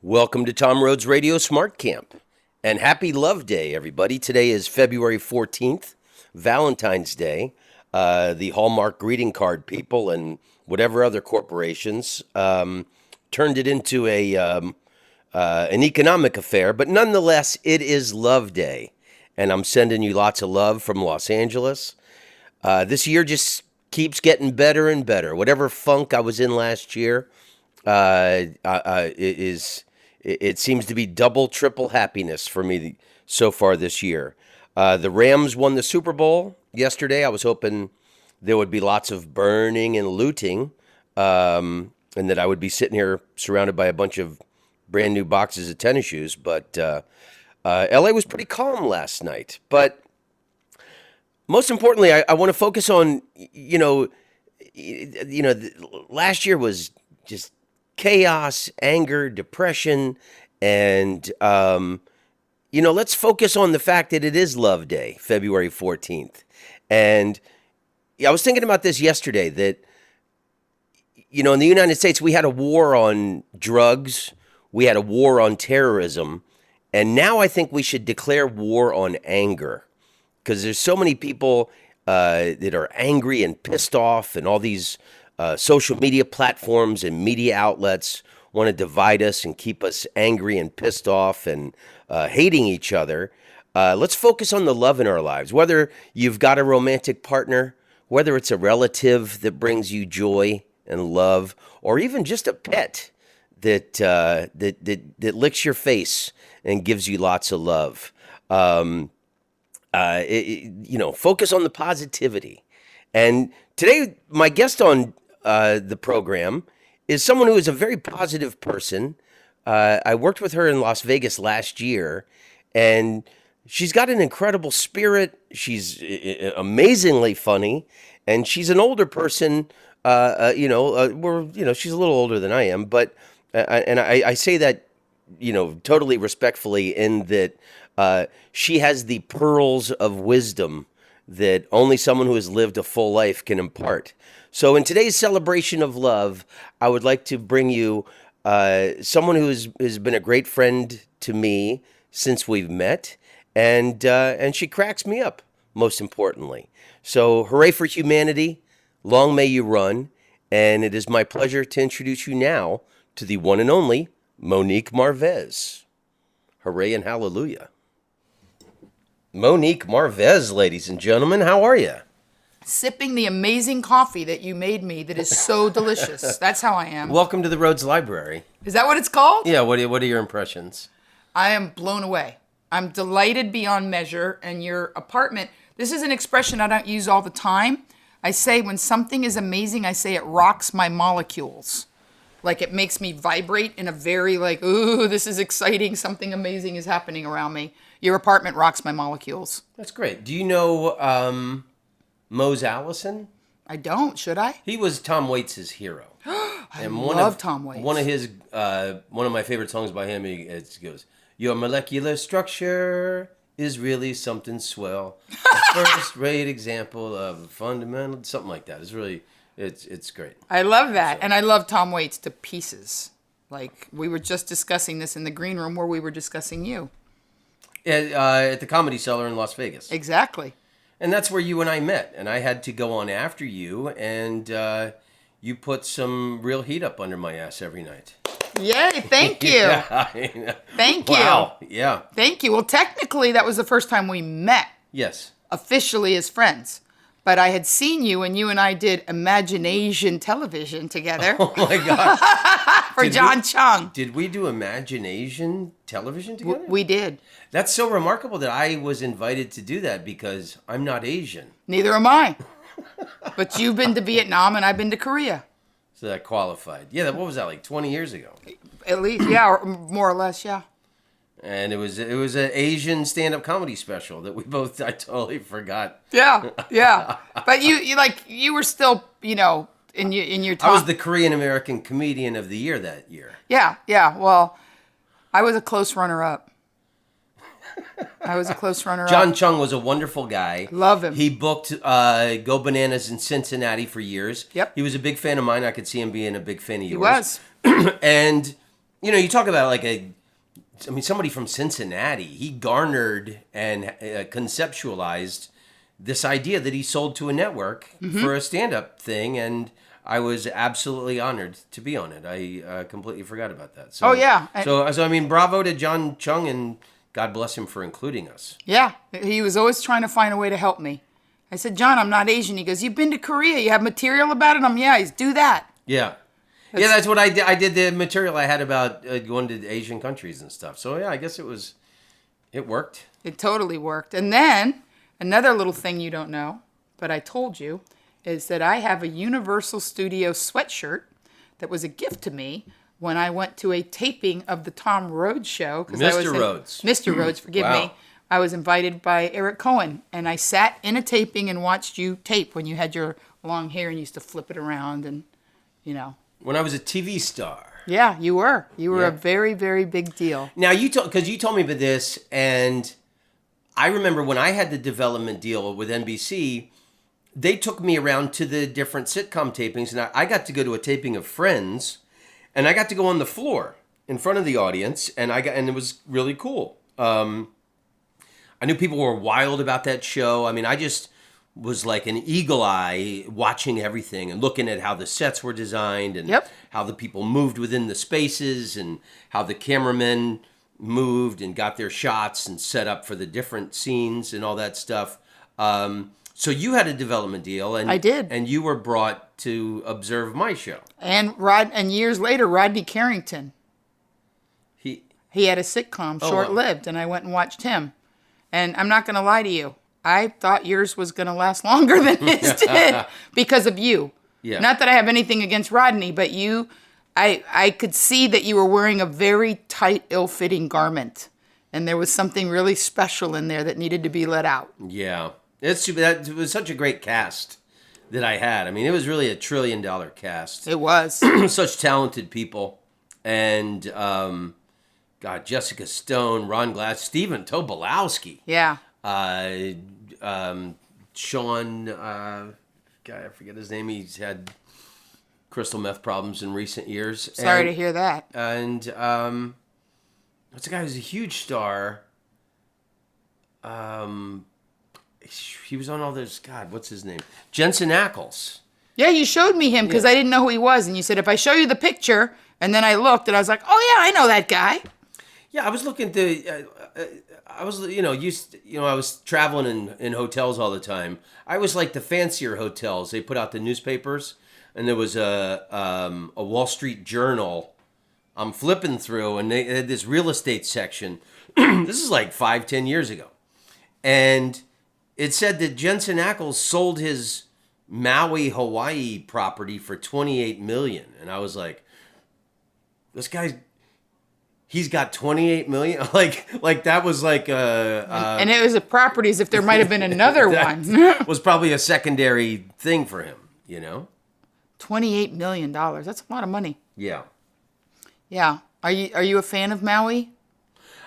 Welcome to Tom Rhodes Radio Smart Camp, and happy Love Day, everybody. Today is February 14th, Valentine's Day. The Hallmark greeting card people and whatever other corporations turned it into an economic affair, but nonetheless, it is Love Day, and I'm sending you lots of love from Los Angeles. This year just keeps getting better and better. Whatever funk I was in last year, it seems to be double, triple happiness for me so far this year. The Rams won the Super Bowl yesterday. I was hoping there would be lots of burning and looting, and that I would be sitting here surrounded by a bunch of brand new boxes of tennis shoes. But LA was pretty calm last night. But most importantly, I want to focus on, last year was just chaos, anger, depression, and, let's focus on the fact that it is Love Day, February 14th. And I was thinking about this yesterday, that, in the United States, we had a war on drugs, we had a war on terrorism, and now I think we should declare war on anger, because there's so many people that are angry and pissed off, and all these social media platforms and media outlets want to divide us and keep us angry and pissed off and hating each other. Let's focus on the love in our lives. Whether you've got a romantic partner, whether it's a relative that brings you joy and love, or even just a pet that licks your face and gives you lots of love. Focus on the positivity. And today, my guest on the program is someone who is a very positive person. I worked with her in Las Vegas last year, and she's got an incredible spirit. She's amazingly funny, and she's an older person. She's a little older than I am, but I say that, totally respectfully, in that she has the pearls of wisdom that only someone who has lived a full life can impart. So in today's celebration of love, I would like to bring you someone who has been a great friend to me since we've met, and she cracks me up, most importantly. So hooray for humanity, long may you run, and it is my pleasure to introduce you now to the one and only Monique Marvez. Hooray and hallelujah. Monique Marvez, ladies and gentlemen, how are you? Sipping the amazing coffee that you made me that is so delicious. That's how I am. Welcome to the Rhodes Library. Is that what it's called? Yeah, what are your impressions? I am blown away. I'm delighted beyond measure. And your apartment, this is an expression I don't use all the time. I say when something is amazing, I say it rocks my molecules. Like it makes me vibrate in a very ooh, this is exciting. Something amazing is happening around me. Your apartment rocks my molecules. That's great. Do you know Mose Allison? I don't. Should I? He was Tom Waits' hero. I love Tom Waits. One of my favorite songs by him, it goes, "Your molecular structure is really something swell. A first-rate example of fundamental," something like that. It's really, it's great. I love that. And I love Tom Waits to pieces. Like, we were just discussing this in the green room where we were discussing you. At the Comedy Cellar in Las Vegas. Exactly. And that's where you and I met. And I had to go on after you, and you put some real heat up under my ass every night. Yay, thank you. Yeah, thank you. Wow, yeah. Thank you. Well, technically, that was the first time we met. Yes. Officially as friends. But I had seen you, and you and I did Imagination Television together. Oh, my God. For John Chung. Did we do Imagination Television together? We did. That's so remarkable that I was invited to do that because I'm not Asian. Neither am I. But you've been to Vietnam, and I've been to Korea. So that qualified. Yeah, what was that, like 20 years ago? At least, yeah, or more or less, yeah. And it was an Asian stand-up comedy special that I totally forgot. Yeah, yeah. But you were still, in your time. I was the Korean American Comedian of the Year that year. Yeah, yeah. Well, I was a close runner-up. John Chung was a wonderful guy. Love him. He booked Go Bananas in Cincinnati for years. Yep. He was a big fan of mine. I could see him being a big fan of yours. He was. And You talk about somebody from Cincinnati. He garnered and conceptualized this idea that he sold to a network for a stand-up thing, and I was absolutely honored to be on it. I completely forgot about that. So, Oh, yeah. So I mean, bravo to John Chung, and God bless him for including us. Yeah, he was always trying to find a way to help me. I said, John, I'm not Asian. He goes, you've been to Korea. You have material about it? He's do that. Yeah. That's what I did. I did the material I had about going to Asian countries and stuff. So, yeah, I guess it worked. It totally worked. And then another little thing you don't know, but I told you, is that I have a Universal Studios sweatshirt that was a gift to me when I went to a taping of the Tom Rhodes show. Mr. Rhodes, forgive me. I was invited by Eric Cohen, and I sat in a taping and watched you tape when you had your long hair and used to flip it around and, When I was a TV star. Yeah, you were. You were a very, very big deal. Now, because you told me about this, and I remember when I had the development deal with NBC, they took me around to the different sitcom tapings, and I got to go to a taping of Friends, and I got to go on the floor in front of the audience, and it was really cool. I knew people were wild about that show. I mean, I just was like an eagle eye watching everything and looking at how the sets were designed and how the people moved within the spaces and how the cameramen moved and got their shots and set up for the different scenes and all that stuff. So you had a development deal, and I did, and you were brought to observe my show. And years later, Rodney Carrington. He had a sitcom, short-lived, and I went and watched him. And I'm not going to lie to you, I thought yours was going to last longer than his did because of you. Yeah. Not that I have anything against Rodney, but I could see that you were wearing a very tight, ill-fitting garment, and there was something really special in there that needed to be let out. Yeah. It was such a great cast that I had. I mean, it was really a $1 trillion cast. It was. Such talented people. And, Jessica Stone, Ron Glass, Stephen Tobolowsky. Yeah. Sean, I forget his name. He's had crystal meth problems in recent years. Sorry to hear that. And what's the guy who's a huge star? He was on all those. God, what's his name? Jensen Ackles. Yeah, you showed me him because I didn't know who he was, and you said if I show you the picture, and then I looked, and I was like, oh yeah, I know that guy. Yeah, I was looking to. I was I was traveling in hotels all the time. I was like the fancier hotels. They put out the newspapers, and there was a Wall Street Journal. I'm flipping through, and they had this real estate section. This is like 5-10 years ago, and it said that Jensen Ackles sold his Maui, Hawaii property for $28 million, and I was like, this guy's. He's got $28 million. Like that was like and it was a property as if there might have been another one. Was probably a secondary thing for him, $28 million. That's a lot of money. Yeah. Yeah. Are you a fan of Maui?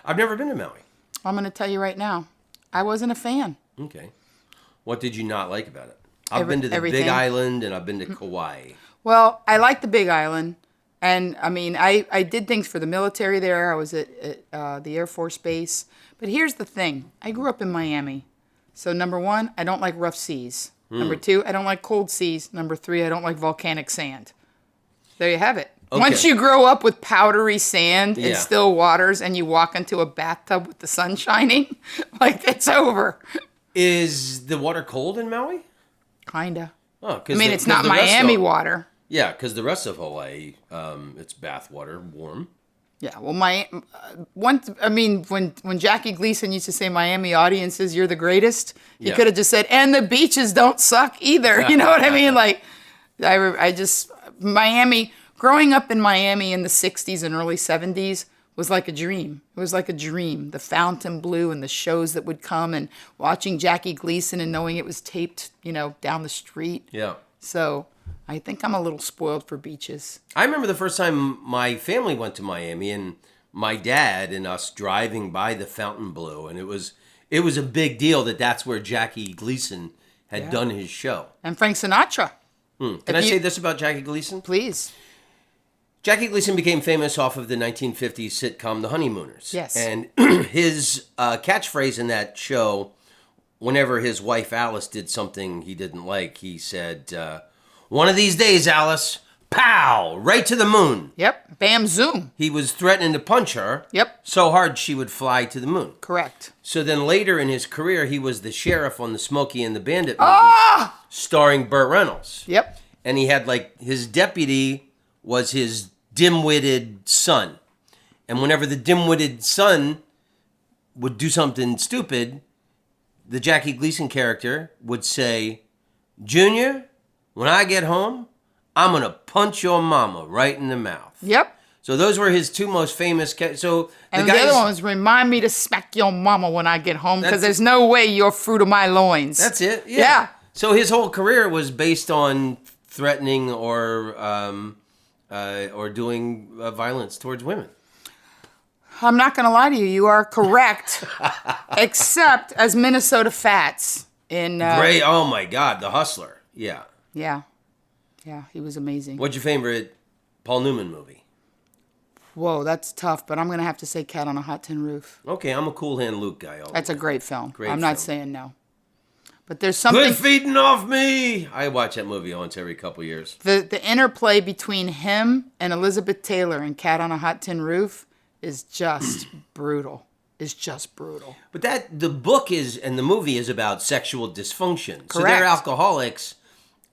I've never been to Maui. I'm going to tell you right now. I wasn't a fan. Okay. What did you not like about it? I've been to the everything. Big Island and I've been to Kauai. Well, I like the Big Island. And, I mean, I did things for the military there. I was at the Air Force Base. But here's the thing. I grew up in Miami. So, number one, I don't like rough seas. Number two, I don't like cold seas. Number three, I don't like volcanic sand. There you have it. Okay. Once you grow up with powdery sand and still waters and you walk into a bathtub with the sun shining, it's over. Is the water cold in Maui? Kinda. Oh, I mean, it's not Miami water. Yeah, because the rest of Hawaii, it's bath water, warm. Yeah, well, when Jackie Gleason used to say Miami audiences, you're the greatest, he could have just said, and the beaches don't suck either. You know what I mean? Miami, growing up in Miami in the 60s and early 70s was like a dream. It was like a dream. The Fountain Blue and the shows that would come and watching Jackie Gleason and knowing it was taped, down the street. Yeah. So I think I'm a little spoiled for beaches. I remember the first time my family went to Miami and my dad and us driving by the Fountain Blue, and it was a big deal that's where Jackie Gleason had done his show. And Frank Sinatra. Can I say this about Jackie Gleason? Please. Jackie Gleason became famous off of the 1950s sitcom The Honeymooners. Yes. And his catchphrase in that show, whenever his wife Alice did something he didn't like, he said, "One of these days, Alice, pow, right to the moon." Yep. Bam, zoom. He was threatening to punch her. Yep. So hard she would fly to the moon. Correct. So then later in his career, he was the sheriff on the Smokey and the Bandit movie, starring Burt Reynolds. Yep. And he had his deputy was his dim-witted son. And whenever the dim-witted son would do something stupid, the Jackie Gleason character would say, "Junior, when I get home, I'm going to punch your mama right in the mouth." Yep. So those were his two most famous... And the other one was, "Remind me to smack your mama when I get home, because there's no way you're fruit of my loins." That's it. Yeah. So his whole career was based on threatening or doing violence towards women. I'm not going to lie to you. You are correct, except as Minnesota Fats in... Great. Oh, my God. The Hustler. Yeah. Yeah. Yeah, he was amazing. What's your favorite Paul Newman movie? Whoa, that's tough, but I'm going to have to say Cat on a Hot Tin Roof. Okay, I'm a Cool Hand Luke guy. That's a great film. Great I'm not film. saying no. But there's something... Quit feeding off me! I watch that movie once every couple years. The interplay between him and Elizabeth Taylor in Cat on a Hot Tin Roof is just brutal. It's just brutal. But the book is, and the movie is about sexual dysfunction. So Correct. they're alcoholics,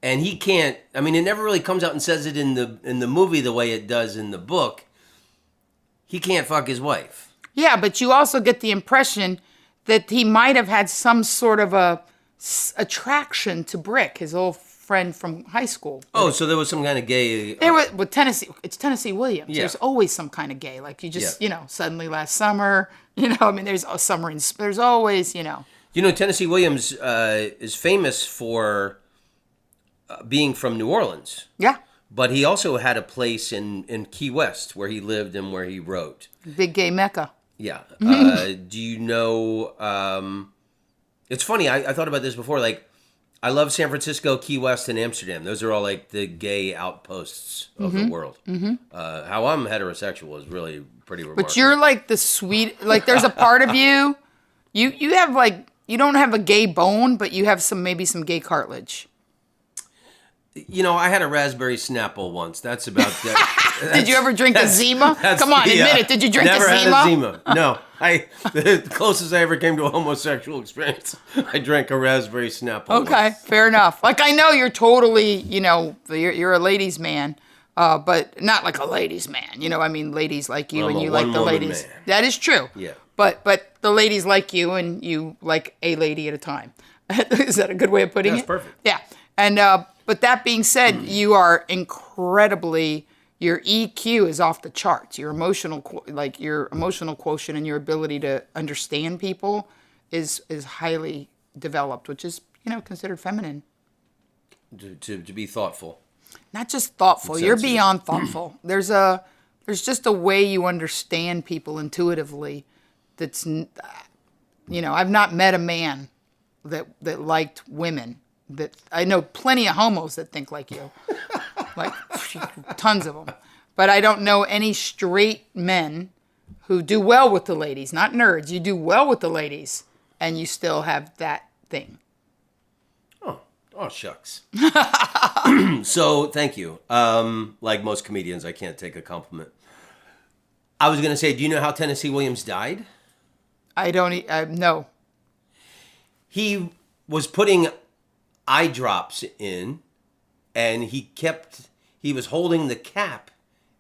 and he can't, I mean, it never really comes out and says it in the movie the way it does in the book. He can't fuck his wife. Yeah, but you also get the impression that he might have had some sort of a attraction to Brick, his old friend from high school. Oh, so there was some kind of gay... There was with Tennessee. It's Tennessee Williams. Yeah. There's always some kind of gay. Like you just, Yeah. suddenly last summer. I mean, there's a summer in. There's always, Tennessee Williams is famous for being from New Orleans. Yeah. But he also had a place in Key West where he lived and where he wrote. Big gay mecca. Yeah. Do you know... it's funny, I thought about this before, I love San Francisco, Key West, and Amsterdam. Those are all the gay outposts of the world. Mm-hmm. How I'm heterosexual is really pretty remarkable. But you're the sweet, there's a part of you, you have you don't have a gay bone, but you have maybe some gay cartilage. I had a raspberry Snapple once. That's about that. Did you ever drink a Zima? Come on, admit it. Did you drink never a Zima? Never had a Zima. No. The closest I ever came to a homosexual experience, I drank a raspberry Snapple. Okay, once. fair enough. I know you're totally, you're a ladies' man, but not like a ladies' man. I mean, ladies like you, Well, and I'm you a like the one-woman ladies. man. That is true. Yeah. But the ladies like you, and you like a lady at a time. Is that a good way of putting it? That's perfect. Yeah. And but that being said, you are incredibly. Your EQ is off the charts. Your emotional quotient and your ability to understand people is highly developed, which is considered feminine. To be thoughtful. Not just thoughtful. You're Sensitive. beyond thoughtful. There's just a way you understand people intuitively. That's I've not met a man that liked women. That I know plenty of homos that think like you. Tons of them. But I don't know any straight men who do well with the ladies. Not nerds. You do well with the ladies, and you still have that thing. Oh, shucks. So, thank you. Like most comedians, I can't take a compliment. I was going to say, do you know how Tennessee Williams died? I don't no. He was putting eye drops in, and he was holding the cap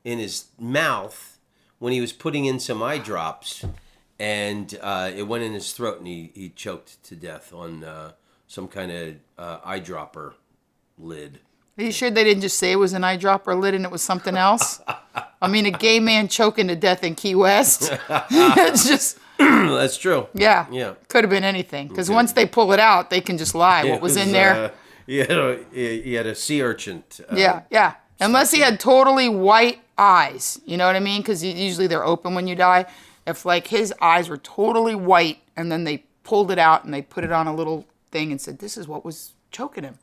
in his mouth when he was putting in some eye drops, and it went in his throat, and he choked to death on some kind of eyedropper lid. Are you sure they didn't just say it was an eyedropper lid and it was something else? I mean, a gay man choking to death in Key West. It's just... That's true. Yeah. Yeah. Could have been anything. Because once they pull it out, they can just lie. What was in there? He had a sea urchin. Yeah. Unless he had totally white eyes. You know what I mean? Because usually they're open when you die. If his eyes were totally white and then they pulled it out and they put it on a little thing and said, this is what was choking him.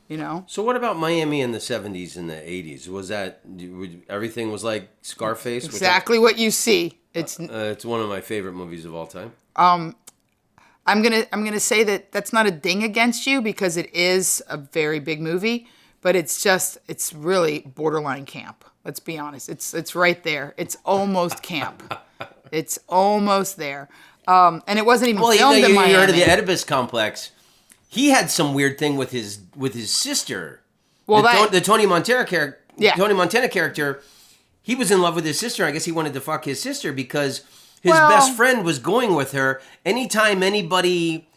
you know? So what about Miami in the 70s and the 80s? Was that everything was like Scarface? Exactly what you see. It's one of my favorite movies of all time. I'm gonna say that that's not a ding against you because it is a very big movie, but it's really borderline camp. Let's be honest. It's right there. It's almost camp. It's almost there. And it wasn't even filmed in Miami. You heard of the Oedipus complex. He had some weird thing with his sister. Well, the Tony Montana character. Yeah. Tony Montana character. He was in love with his sister. I guess he wanted to fuck his sister because his best friend was going with her. Anytime anybody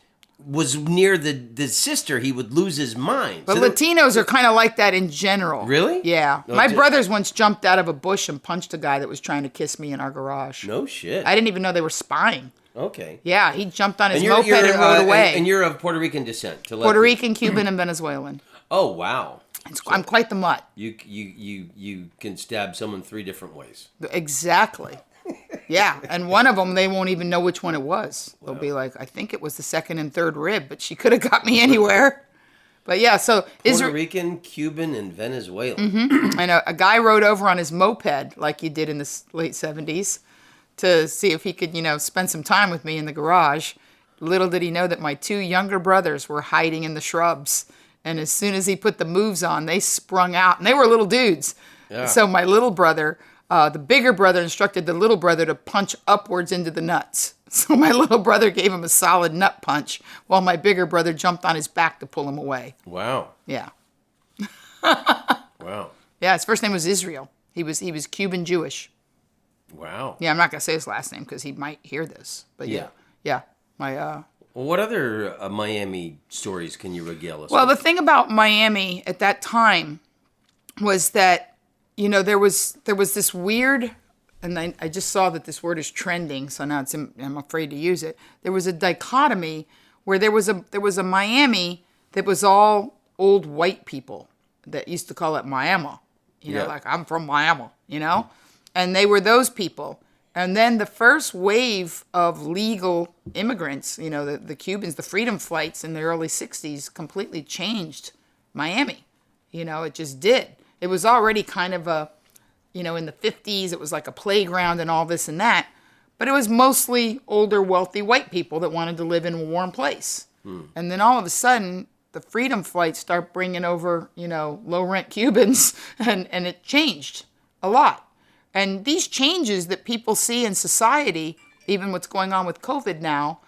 was near the sister, he would lose his mind. But Latinos are kind of like that in general. Really? Yeah. My brothers once jumped out of a bush and punched a guy that was trying to kiss me in our garage. No shit. I didn't even know they were spying. Okay. Yeah, he jumped on his moped and rode away. And you're of Puerto Rican descent. Puerto Rican, Cuban, and Venezuelan. Oh, wow. I'm quite the mutt. You can stab someone 3 different ways. Exactly. Yeah, and one of them, they won't even know which one it was. They'll be like, I think it was the second and third rib, but she could have got me anywhere. But yeah, so Puerto Rican, Cuban, and Venezuelan. Mm-hmm. And a guy rode over on his moped, like you did in the late 70s, to see if he could, spend some time with me in the garage. Little did he know that my 2 younger brothers were hiding in the shrubs. And as soon as he put the moves on, they sprung out. And they were little dudes. Yeah. So my little brother, the bigger brother instructed the little brother to punch upwards into the nuts. So my little brother gave him a solid nut punch while my bigger brother jumped on his back to pull him away. Wow. Yeah. Wow. Yeah, his first name was Israel. He was Cuban Jewish. Wow. Yeah, I'm not going to say his last name because he might hear this. But yeah. My Well, what other Miami stories can you regale us? Well, the thing about Miami at that time was that, there was this weird, and I just saw that this word is trending, so now I'm afraid to use it. There was a dichotomy where there was a Miami that was all old white people that used to call it Miami. Like I'm from Miami, and they were those people. And then the first wave of legal immigrants, the Cubans, the freedom flights in the early 60s completely changed Miami. It just did. It was already kind of in the 50s, it was like a playground and all this and that. But it was mostly older, wealthy white people that wanted to live in a warm place. And then all of a sudden, the freedom flights start bringing over, low-rent Cubans, and it changed a lot. And these changes that people see in society, even what's going on with COVID now,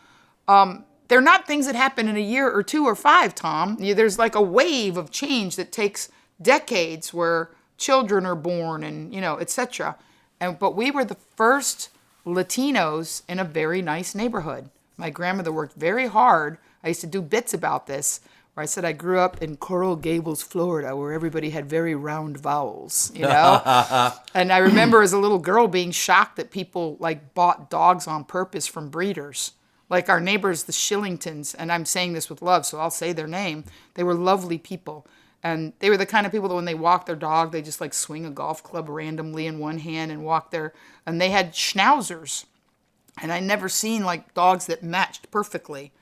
they're not things that happen in a year or 2 or 5, Tom. There's like a wave of change that takes decades where children are born and, etc. But we were the first Latinos in a very nice neighborhood. My grandmother worked very hard. I used to do bits about this, where I said I grew up in Coral Gables, Florida, where everybody had very round vowels, And I remember as a little girl being shocked that people bought dogs on purpose from breeders. Like our neighbors, the Shillingtons, and I'm saying this with love, so I'll say their name. They were lovely people. And they were the kind of people that when they walked their dog, they just swing a golf club randomly in one hand and walk there. And they had schnauzers. And I never seen dogs that matched perfectly.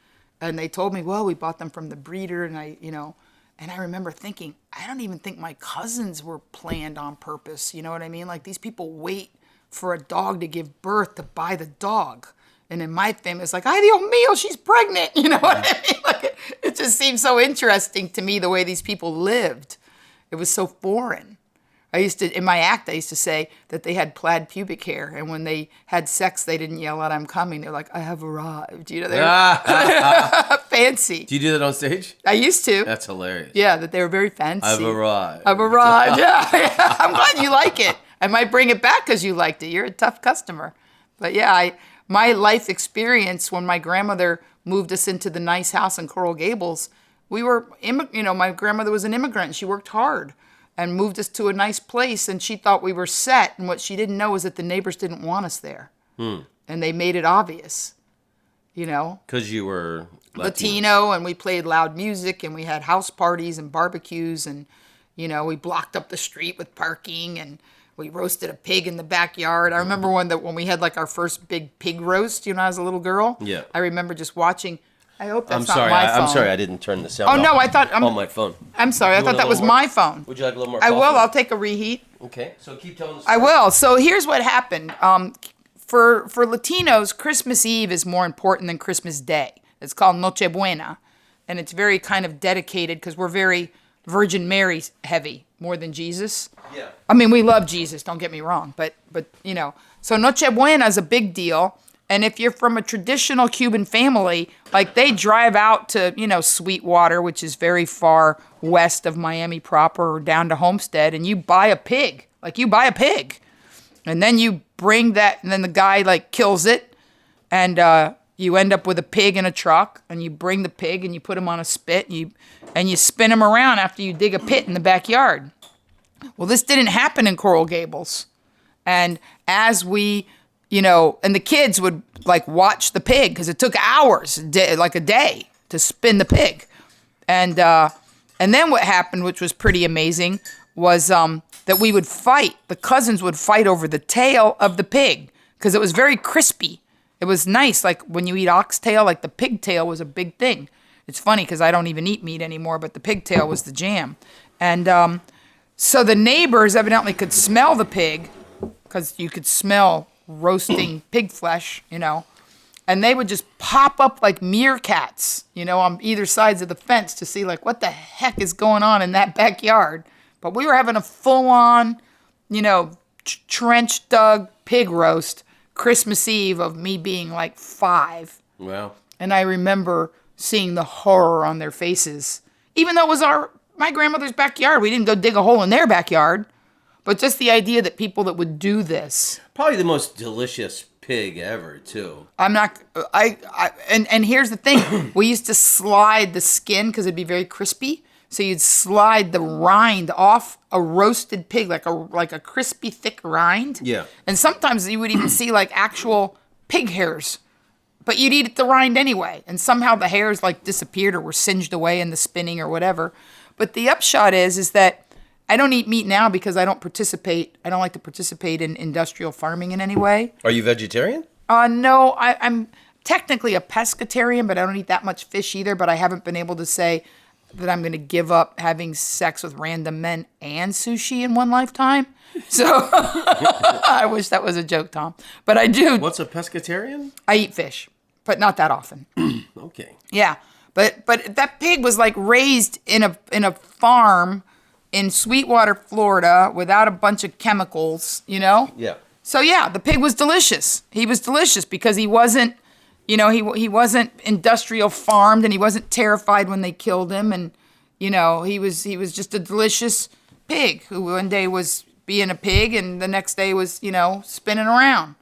And they told me, well, we bought them from the breeder. And and I remember thinking, I don't even think my cousins were planned on purpose. You know what I mean? These people wait for a dog to give birth to buy the dog. And in my family, it's ay, Dios mío, she's pregnant. You know what I mean? It just seemed so interesting to me the way these people lived. It was so foreign. In my act, I used to say that they had plaid pubic hair. And when they had sex, they didn't yell out, I'm coming. They're like, I have arrived. They're fancy. Do you do that on stage? I used to. That's hilarious. Yeah, that they were very fancy. I've arrived. Yeah. I'm glad you like it. I might bring it back because you liked it. You're a tough customer. But yeah, my life experience when my grandmother moved us into the nice house in Coral Gables, my grandmother was an immigrant and she worked hard and moved us to a nice place and she thought we were set. And what she didn't know is that the neighbors didn't want us there. And they made it obvious, Because you were Latino and we played loud music and we had house parties and barbecues and, we blocked up the street with parking and we roasted a pig in the backyard. I remember when we had our first big pig roast, I was a little girl. Yeah. I remember just watching I hope that's I'm not sorry. my phone. I'm sorry I didn't turn the sound Oh, no, off I thought... on my phone. I'm sorry. I You thought want a that was little more? my phone. Would you like a little more I coffee? will. I'll take a reheat. Okay, so keep telling the I story. will. So here's what happened. For Latinos, Christmas Eve is more important than Christmas Day. It's called Noche Buena, and it's very kind of dedicated because we're very Virgin Mary heavy, more than Jesus. Yeah. I mean, we love Jesus, don't get me wrong, but you know. So Noche Buena is a big deal, and if you're from a traditional Cuban family, like they drive out to, you know, Sweetwater, which is very far west of Miami proper, or down to Homestead, and you buy a pig. Like you buy a pig. And then you bring that, and then the guy like kills it, and you end up with a pig in a truck, and you bring the pig and you put him on a spit, and you spin him around after you dig a pit in the backyard. Well, this didn't happen in Coral Gables. And as we, you know, and the kids would like watch the pig because it took hours, like a day, to spin the pig. And then what happened, which was pretty amazing, was that we would fight. The cousins would fight over the tail of the pig because it was very crispy. It was nice. Like when you eat oxtail, like the pigtail was a big thing. It's funny because I don't even eat meat anymore, but the pigtail was the jam. And so the neighbors evidently could smell the pig because you could smell roasting pig flesh, you know. And they would just pop up like meerkats, you know, on either sides of the fence to see like what the heck is going on in that backyard. But we were having a full-on, you know, trench dug pig roast Christmas Eve of me being like 5. Wow. And I remember seeing the horror on their faces. Even though it was my grandmother's backyard. We didn't go dig a hole in their backyard. But just the idea that people that would do this. Probably the most delicious pig ever, too. And here's the thing. We used to slide the skin because it'd be very crispy. So you'd slide the rind off a roasted pig, like a crispy, thick rind. Yeah. And sometimes you would even see like actual pig hairs. But you'd eat the rind anyway. And somehow the hairs like disappeared or were singed away in the spinning or whatever. But the upshot is that I don't eat meat now because I don't participate. I don't like to participate in industrial farming in any way. Are you vegetarian? No, I'm technically a pescatarian, but I don't eat that much fish either. But I haven't been able to say that I'm going to give up having sex with random men and sushi in one lifetime. So I wish that was a joke, Tom. But I do. What's a pescatarian? I eat fish, but not that often. Okay. Yeah. But that pig was like raised in a farm in Sweetwater, Florida, without a bunch of chemicals, you know? Yeah. So yeah, the pig was delicious. He was delicious because he wasn't, you know, he wasn't industrial farmed, and he wasn't terrified when they killed him, and you know, he was just a delicious pig who one day was being a pig and the next day was, you know, spinning around.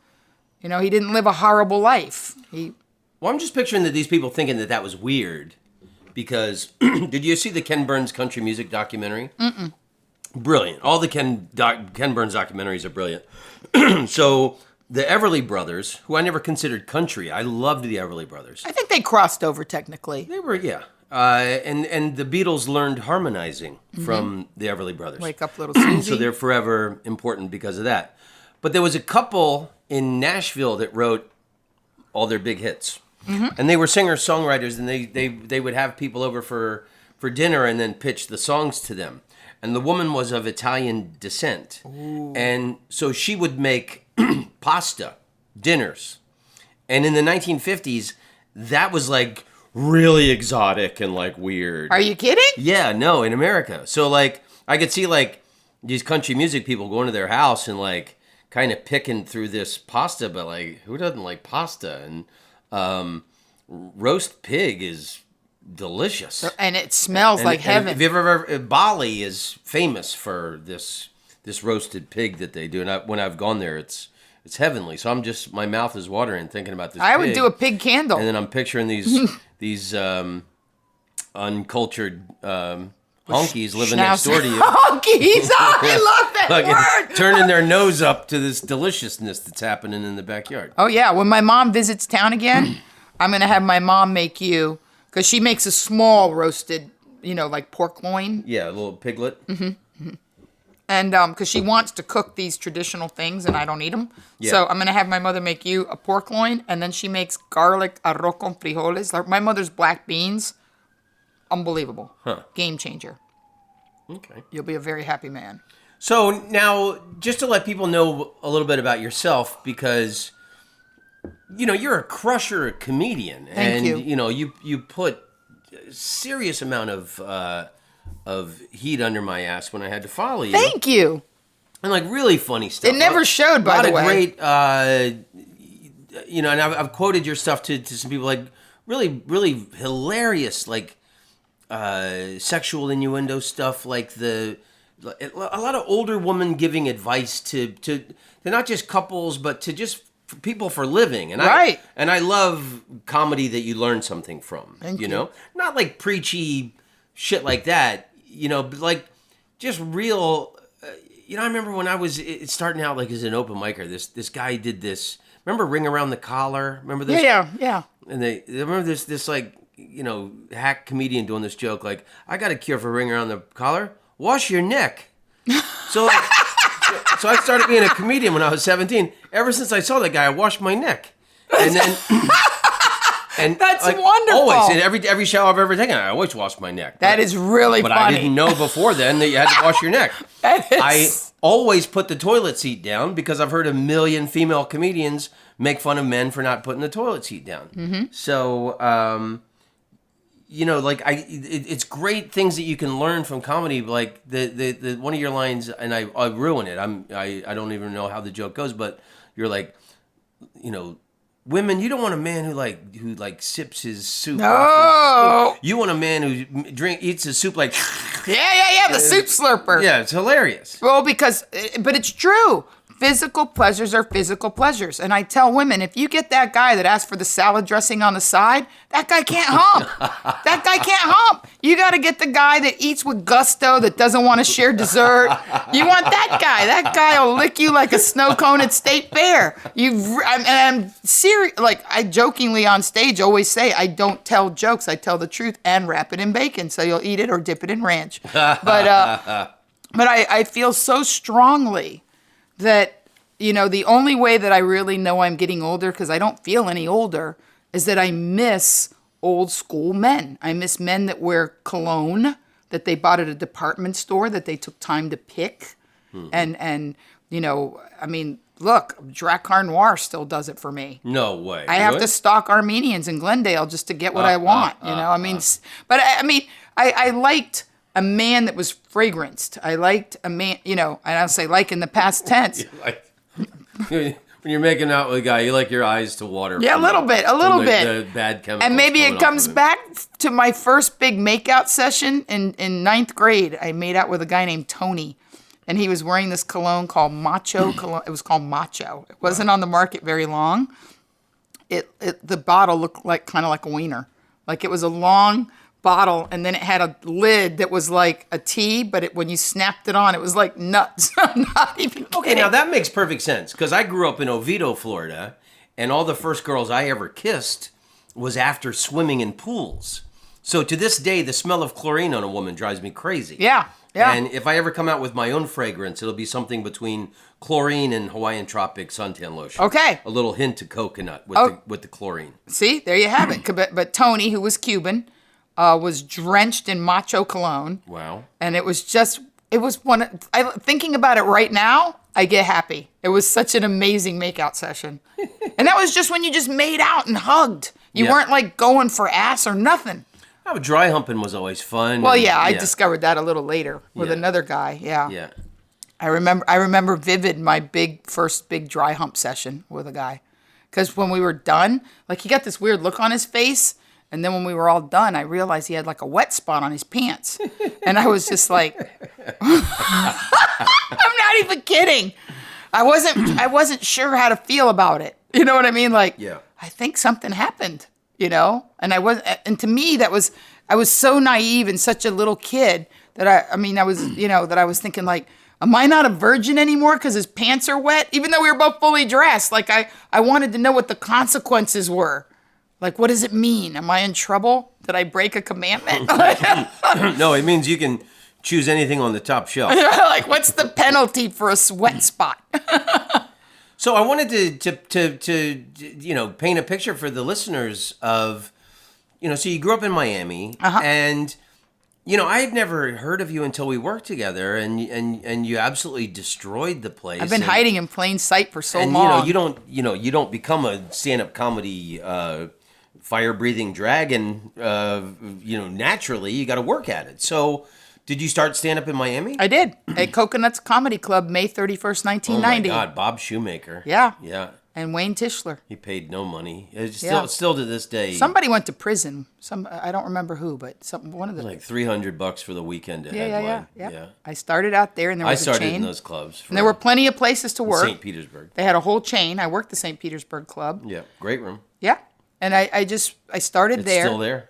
You know, he didn't live a horrible life. Well, I'm just picturing that these people thinking that was weird because did you see the Ken Burns country music documentary? Mm-mm. Brilliant. All the Ken Burns documentaries are brilliant. So the Everly Brothers, who I never considered country, I loved the Everly Brothers. I think they crossed over technically. They were, yeah. And the Beatles learned harmonizing from the Everly Brothers. Wake Up Little Susie. So they're forever important because of that. But there was a couple in Nashville that wrote all their big hits. Mm-hmm. And they were singer-songwriters, and they would have people over for dinner and then pitch the songs to them. And the woman was of Italian descent. Ooh. And so she would make pasta dinners. And in the 1950s, that was like really exotic and like weird. Are you kidding? Yeah, no, in America. So like I could see like these country music people going to their house and like kind of picking through this pasta, but like who doesn't like pasta? And roast pig is delicious. And it smells like heaven. If you've ever Bali is famous for this roasted pig that they do. And when I've gone there, it's heavenly. So my mouth is watering thinking about this. I would do a pig candle. And then I'm picturing these uncultured honkies living next door to you. Honkies! Oh, I love that word! Turning their nose up to this deliciousness that's happening in the backyard. Oh, yeah. When my mom visits town again, I'm going to have my mom make you, because she makes a small roasted, you know, like pork loin. Yeah, a little piglet. Mm-hmm. Mm-hmm. And because she wants to cook these traditional things, and I don't eat them. Yeah. So I'm going to have my mother make you a pork loin, and then she makes garlic arroz con frijoles. Like my mother's black beans, unbelievable. Game changer. Okay. You'll be a very happy man. So now, just to let people know a little bit about yourself, because, you're a crusher comedian. Thank you. You put a serious amount of heat under my ass when I had to follow you. Thank you. And really funny stuff. It never showed, by the way. A lot of great, and I've quoted your stuff to some people, really, really hilarious, sexual innuendo stuff, a lot of older women giving advice to not just couples, but to just people for living. And right. I love comedy that you learn something from. Thank you. Not like preachy shit like that, but just real. I remember when I was starting out as an open micer, this guy did this. Remember Ring Around the Collar? Remember this? Yeah. And they remember this hack comedian doing this joke I got a cure for ring around the collar. Wash your neck. So I started being a comedian when I was 17. Ever since I saw that guy, I washed my neck. And then and that's wonderful. Always in every show I've ever taken, I always wash my neck. That is really but funny. I didn't know before then that you had to wash your neck. I always put the toilet seat down because I've heard a million female comedians make fun of men for not putting the toilet seat down. Mm-hmm. So it's great things that you can learn from comedy. Like the one of your lines, and I ruin it. I don't even know how the joke goes, but you're women, you don't want a man who sips his soup. No, you want a man who eats his soup yeah, the soup slurper. Yeah, it's hilarious. Well, but it's true. Physical pleasures are physical pleasures. And I tell women, if you get that guy that asks for the salad dressing on the side, that guy can't hump. That guy can't hump. You got to get the guy that eats with gusto, that doesn't want to share dessert. You want that guy. That guy will lick you like a snow cone at State Fair. I'm serious. I jokingly on stage always say, I don't tell jokes. I tell the truth and wrap it in bacon. So you'll eat it or dip it in ranch. But I feel so strongly that, the only way that I really know I'm getting older, because I don't feel any older, is that I miss old school men. I miss men that wear cologne that they bought at a department store that they took time to pick. Mm-hmm. Look, Drakkar Noir still does it for me. No way. I have to stalk Armenians in Glendale just to get what I want. But I liked a man that was fragranced. I liked a man, and I'll say in the past tense. When you're making out with a guy, you like your eyes to water. Yeah, a little bit. The bad chemicals. And maybe it comes back to my first big makeout session in ninth grade. I made out with a guy named Tony, and he was wearing this cologne called Macho cologne. It was called Macho. It wasn't on the market very long. The bottle looked kind of like a wiener. It was a long bottle, and then it had a lid that was like a T, but when you snapped it on, it was like nuts. I'm not even kidding. Okay, now that makes perfect sense, because I grew up in Oviedo, Florida, and all the first girls I ever kissed was after swimming in pools. So to this day, the smell of chlorine on a woman drives me crazy. Yeah. And if I ever come out with my own fragrance, it'll be something between chlorine and Hawaiian Tropic suntan lotion. Okay. A little hint of coconut with the chlorine. See, there you have it. But Tony, who was Cuban, was drenched in Macho cologne. Wow. And it was thinking about it right now, I get happy. It was such an amazing makeout session. And that was just when you just made out and hugged. You weren't going for ass or nothing. Oh, dry humping was always fun. Well, I discovered that a little later with another guy. Yeah. Yeah. I remember vivid my first big dry hump session with a guy. Because when we were done, he got this weird look on his face. And then when we were all done, I realized he had a wet spot on his pants. And I was just I'm not even kidding. I wasn't sure how to feel about it. You know what I mean? I think something happened, and to me I was so naive and such a little kid that I was thinking am I not a virgin anymore because his pants are wet? Even though we were both fully dressed, I wanted to know what the consequences were. What does it mean? Am I in trouble? Did I break a commandment? No, it means you can choose anything on the top shelf. Like, what's the penalty for a sweat spot? So I wanted to paint a picture for the listeners of, so you grew up in Miami, and I had never heard of you until we worked together, and you absolutely destroyed the place. I've been hiding in plain sight for so and long. you don't become a stand-up comedy fire-breathing dragon naturally. You got to work at it. So did you start stand-up in Miami? I did at Coconuts Comedy Club, May 31st, 1990. Oh my God, Bob Shoemaker. Yeah. And Wayne Tischler. He paid no money. It's Yeah. still to this day. Somebody went to prison. I don't remember who, but one of the. Like $300 for the weekend to headline. Yeah. I started out there, and there was a chain. I started in those clubs. And there were plenty of places to work. St. Petersburg. They had a whole chain. I worked the St. Petersburg Club. Yeah, great room. Yeah, and I started there. It's still there.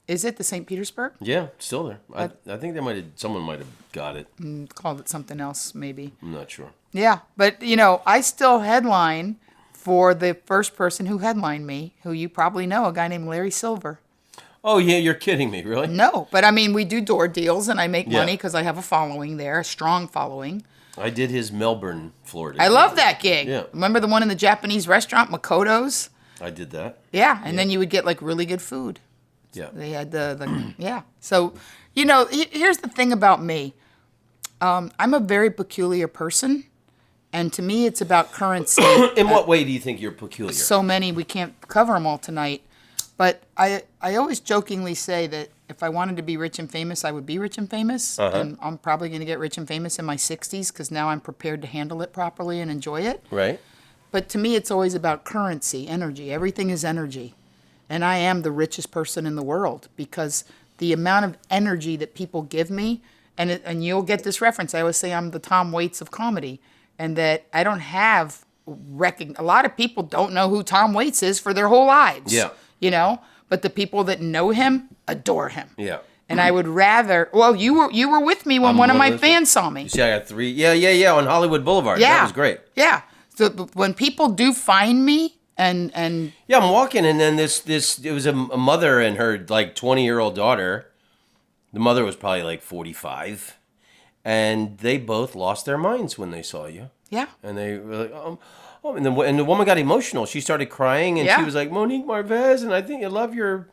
Is it the St. Petersburg? Yeah, it's still there. I think someone might have got it. Called it something else, maybe. I'm not sure. Yeah, but I still headline for the first person who headlined me, who you probably know, a guy named Larry Silver. Oh, yeah, you're kidding me, really? No, but I mean, we do door deals, and I make money because I have a following there, a strong following. I did his Melbourne, Florida. I love that gig. Yeah. Remember the one in the Japanese restaurant, Makoto's? I did that. Yeah, and then you would get like really good food. Yeah. They had the yeah. So, here's the thing about me. I'm a very peculiar person. And to me, it's about currency. In what way do you think you're peculiar? So many, we can't cover them all tonight. But I always jokingly say that if I wanted to be rich and famous, I would be rich and famous. And I'm probably going to get rich and famous in my 60s because now I'm prepared to handle it properly and enjoy it. Right. But to me, it's always about currency, energy. Everything is energy. And I am the richest person in the world because the amount of energy that people give me, and you'll get this reference. I always say I'm the Tom Waits of comedy. And that I don't have a lot of people don't know who Tom Waits is for their whole lives. Yeah. But the people that know him adore him. Yeah. And I would rather. Well, you were with me when one of my fans saw me. You see, I got 3. Yeah, on Hollywood Boulevard. Yeah. That was great. Yeah. So when people do find me and yeah, I'm walking, and then this it was a mother and her like 20-year-old daughter. The mother was probably like 45. And they both lost their minds when they saw you. Yeah. And they were like, and the woman got emotional. She started crying, and she was like, Monique Marvez, and I think I love your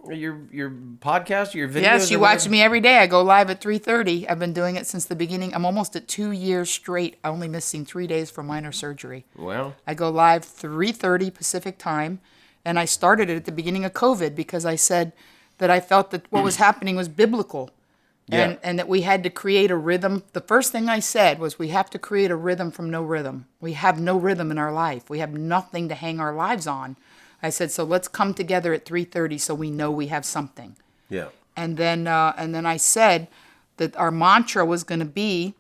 podcast, your videos. Yes, you watch me every day. I go live at 3:30. I've been doing it since the beginning. I'm almost at 2 years straight, only missing 3 days for minor surgery. Wow. I go live 3:30 Pacific time, and I started it at the beginning of COVID because I said that I felt that what was happening was biblical. And that we had to create a rhythm. The first thing I said was we have to create a rhythm from no rhythm. We have no rhythm in our life. We have nothing to hang our lives on. I said, so let's come together at 3:30 so we know we have something. Yeah. And then I said that our mantra was going to be,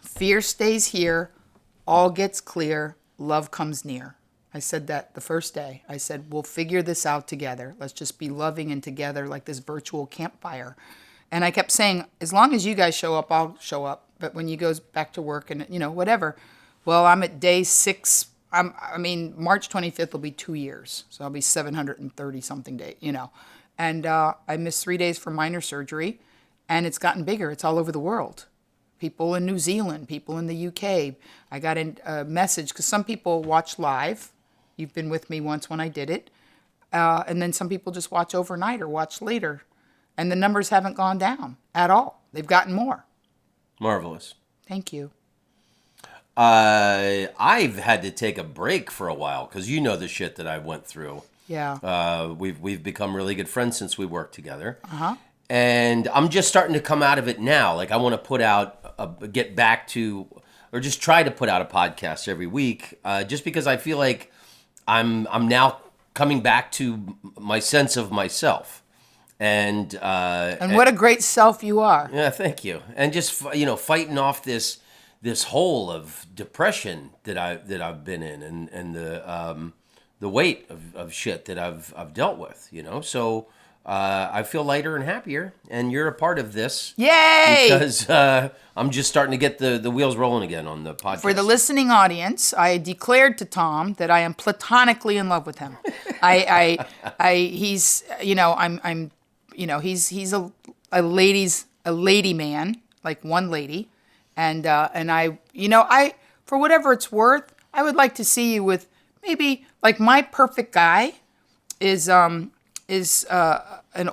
fear stays here, all gets clear, love comes near. I said that the first day. I said, we'll figure this out together. Let's just be loving and together like this virtual campfire. And I kept saying, as long as you guys show up, I'll show up. But when you goes back to work and, whatever. Well, I'm at day 6. March 25th will be 2 years. So I'll be 730-something days, And I missed 3 days for minor surgery. And it's gotten bigger. It's all over the world. People in New Zealand, people in the UK. I got a message, because some people watch live. You've been with me once when I did it. And then some people just watch overnight or watch later. And the numbers haven't gone down at all. They've gotten more. Marvelous. Thank you. I've had to take a break for a while because the shit that I went through. Yeah. We've become really good friends since we worked together. And I'm just starting to come out of it now. Like I want to put out, get back to, or just try to put out a podcast every week, just because I feel like I'm now coming back to my sense of myself. And what a great self you are. Yeah, thank you. And just fighting off this hole of depression that I've been in, and the weight of shit that I've dealt with. So I feel lighter and happier, and you're a part of this. Yay! Because I'm just starting to get the wheels rolling again on the podcast. For the listening audience, I declared to Tom that I am platonically in love with him. He's he's a ladies' a lady man, like one lady, and I, I, for whatever it's worth, I would like to see you with maybe like my perfect guy is an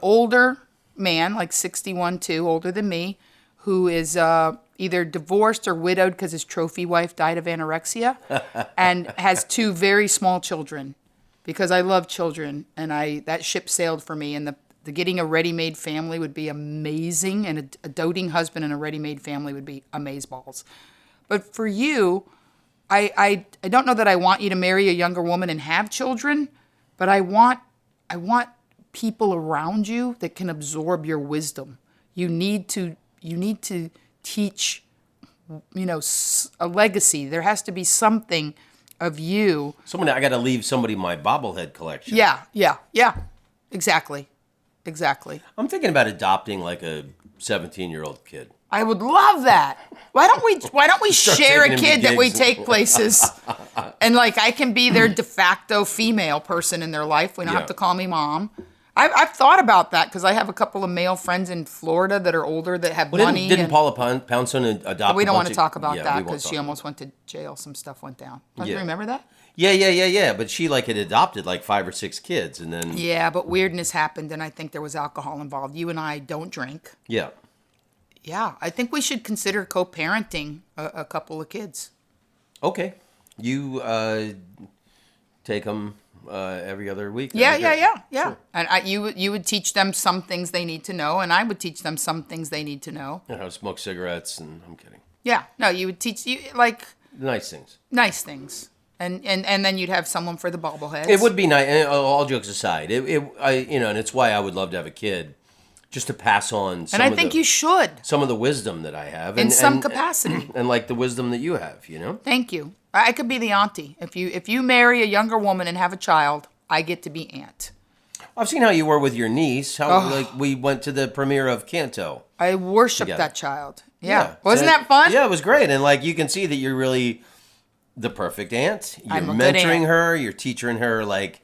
older man, like 61 too, older than me, who is either divorced or widowed because his trophy wife died of anorexia, and has two very small children, because I love children, and that ship sailed for me, and the getting a ready-made family would be amazing, and a doting husband and a ready-made family would be amazeballs. But for you, I don't know that I want you to marry a younger woman and have children, but I want people around you that can absorb your wisdom. You need to teach, a legacy. There has to be something of you. I got to leave somebody my bobblehead collection. Yeah. Exactly. I'm thinking about adopting like a 17-year-old kid. I would love that. Why don't we share a taking him to kid that we gigs. take places, and like I can be their de facto female person in their life. We don't have to call me mom. I've thought about that because I have a couple of male friends in Florida that are older that have money. Didn't Paula Poundstone adopt? We don't want to talk about that because she almost went to jail. Some stuff went down. Don't you remember that? Yeah. But she had adopted like 5 or 6 kids, and then But weirdness happened, and I think there was alcohol involved. You and I don't drink. Yeah, I think we should consider co-parenting a couple of kids. okay. You take them every other week. Yeah. Sure. And you would teach them some things they need to know, and I would teach them some things they need to know. How to smoke cigarettes, and I'm kidding. Yeah, no, you would teach like Nice things. nice things, and then you'd have someone for the bobbleheads. It would be nice. All jokes aside, and it's why I would love to have a kid, just to pass on. And I think you should, some of the wisdom that I have, in some capacity, and like the wisdom that you have. Thank you. I could be the auntie. If you marry a younger woman and have a child, I get to be aunt. I've seen how you were with your niece. How we went to the premiere of Canto. I worship Together. that child. Yeah. Wasn't that fun? Yeah, it was great. And you can see that you're really the perfect aunt. You're I'm a good mentoring aunt. her. You're teaching her the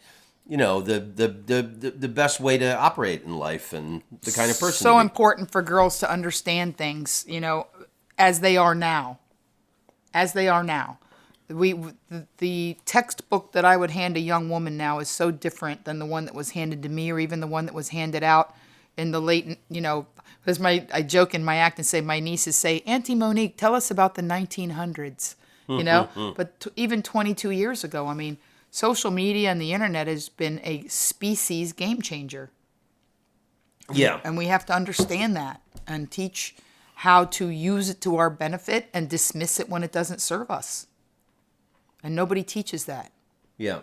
best way to operate in life and the kind of person. So important for girls to understand things, as they are now. The textbook that I would hand a young woman now is so different than the one that was handed to me, or even the one that was handed out in the late, because I joke in my act and say, my nieces say, Auntie Monique, tell us about the 1900s, but even 22 years ago, social media and the internet has been a species game changer. Yeah. And we have to understand that and teach how to use it to our benefit and dismiss it when it doesn't serve us. And nobody teaches that. Yeah.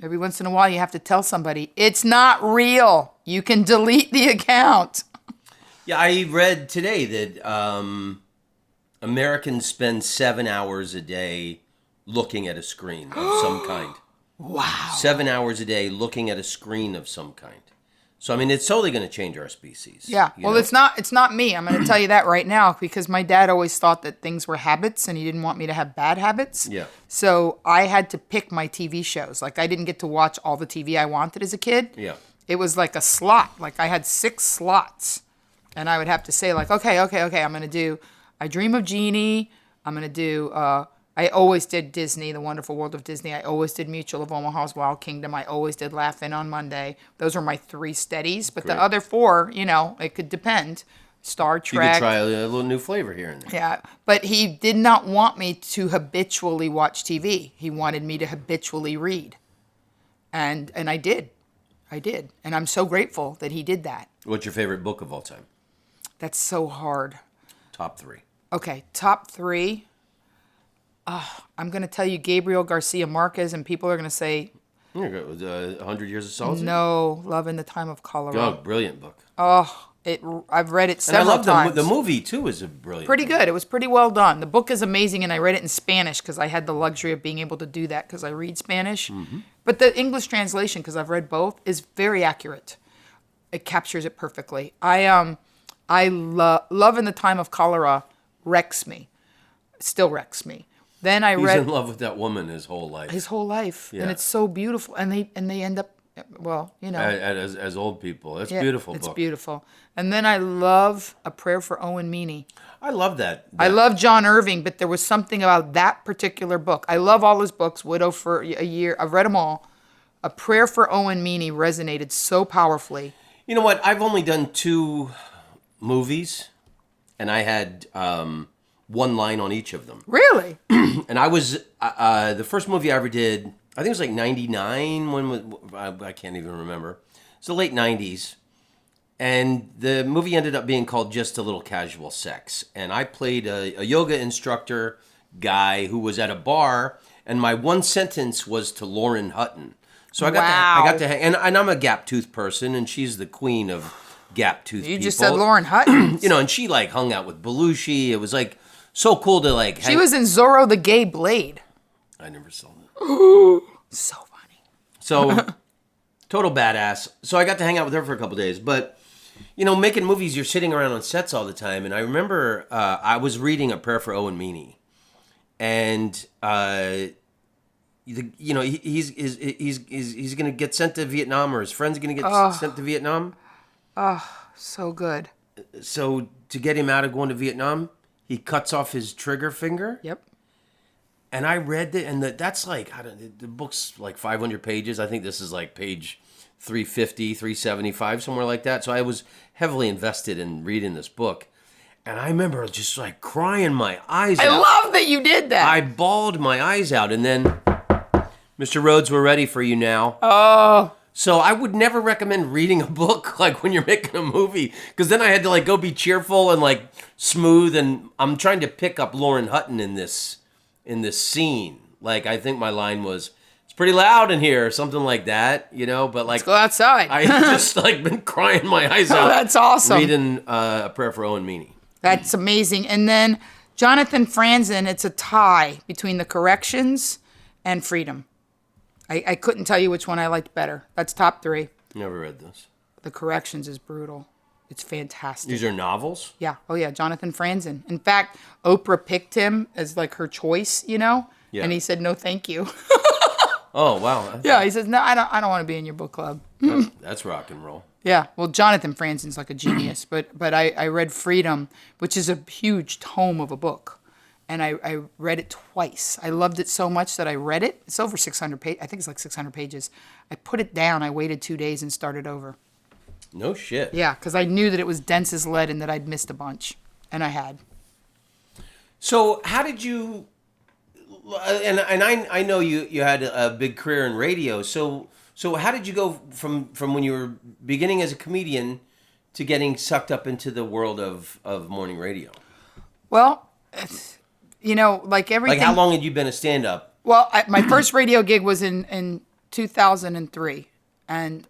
Every once in a while, you have to tell somebody, it's not real. You can delete the account. Yeah, I read today that Americans spend 7 hours a day looking at a screen of some kind. Wow. 7 hours a day looking at a screen of some kind. So, it's totally going to change our species. Yeah. Well, it's not me. I'm going to tell you that right now, because my dad always thought that things were habits and he didn't want me to have bad habits. Yeah. So I had to pick my TV shows. Like, I didn't get to watch all the TV I wanted as a kid. Yeah. It was like a slot. Like, I had 6 slots. And I would have to say, like, okay, I'm going to do I Dream of Jeannie. I'm going to do I always did Disney, The Wonderful World of Disney. I always did Mutual of Omaha's Wild Kingdom. I always did Laugh In on Monday. Those were my 3 steadies. But Great. the other 4, it could depend. Star Trek. You could try a little new flavor here and there. Yeah. But he did not want me to habitually watch TV. He wanted me to habitually read. And I did. And I'm so grateful that he did that. What's your favorite book of all time? That's so hard. Top 3. Okay, top 3. I'm going to tell you Gabriel Garcia Marquez, and people are going to say, 100 Years of Solitude? no, Love in the Time of Cholera. Oh, brilliant book. I've read it And I several love times. the movie, too, is a brilliant Pretty book. good. It was pretty well done. The book is amazing, and I read it in Spanish because I had the luxury of being able to do that because I read Spanish. Mm-hmm. But the English translation, because I've read both, is very accurate. It captures it perfectly. Love in the Time of Cholera wrecks me. Still wrecks me. Then I He's read in love with that woman his whole life. his whole life, Yeah. and it's so beautiful. And they end up Well, as old people. It's a beautiful book. It's beautiful. And then I love A Prayer for Owen Meany. I love that. I love John Irving, but there was something about that particular book. I love all his books, Widow for a Year. I've read them all. A Prayer for Owen Meany resonated so powerfully. You know what? I've only done 2 movies, and I had one line on each of them. Really? And I was the first movie I ever did. I think it was like '99. I can't even remember. It's the late '90s, and the movie ended up being called Just a Little Casual Sex. And I played a yoga instructor guy who was at a bar, and my one sentence was to Lauren Hutton. So I got to hang, and I'm a gap tooth person, and she's the queen of gap tooth people. You just said Lauren Hutton. And she like hung out with Belushi. It was like so cool to like. She was in Zorro the Gay Blade. I never saw that. So funny. So, total badass. So I got to hang out with her for a couple days. But, making movies, you're sitting around on sets all the time. And I remember I was reading A Prayer for Owen Meany. And, he's going to get sent to Vietnam, or his friend's going to get sent to Vietnam. Oh, so good. So, to get him out of going to Vietnam, he cuts off his trigger finger. Yep. And I read it, and that's like, the book's like 500 pages. I think this is like page 350, 375, somewhere like that. So I was heavily invested in reading this book. And I remember just like crying my eyes out. I love that you did that. I bawled my eyes out. And then, Mr. Rhodes, we're ready for you now. Oh. So I would never recommend reading a book like when you're making a movie, because then I had to like go be cheerful and like smooth. And I'm trying to pick up Lauren Hutton in this scene. Like, I think my line was, it's pretty loud in here, or something like that, but like, let's go outside. I just like been crying my eyes out. That's awesome. Reading A Prayer for Owen Meany. That's amazing. And then Jonathan Franzen, it's a tie between The Corrections and Freedom. I couldn't tell you which one I liked better. That's top 3. Never read this. The Corrections is brutal. It's fantastic. These are novels? Yeah. Oh, yeah. Jonathan Franzen. In fact, Oprah picked him as like her choice, Yeah. And he said, no, thank you. Oh, wow. Yeah. He says, no, I don't want to be in your book club. That's rock and roll. Yeah. Well, Jonathan Franzen's like a genius. But I read Freedom, which is a huge tome of a book. And I read it twice. I loved it so much that I read it. It's over 600 pages. I think it's like 600 pages. I put it down. I waited 2 days and started over. No shit. Yeah, because I knew that it was dense as lead and that I'd missed a bunch. And I had. So how did you... And I know you had a big career in radio. So how did you go from when you were beginning as a comedian to getting sucked up into the world of morning radio? Well... like everything. Like, how long had you been a stand-up? Well, my first radio gig was in 2003, and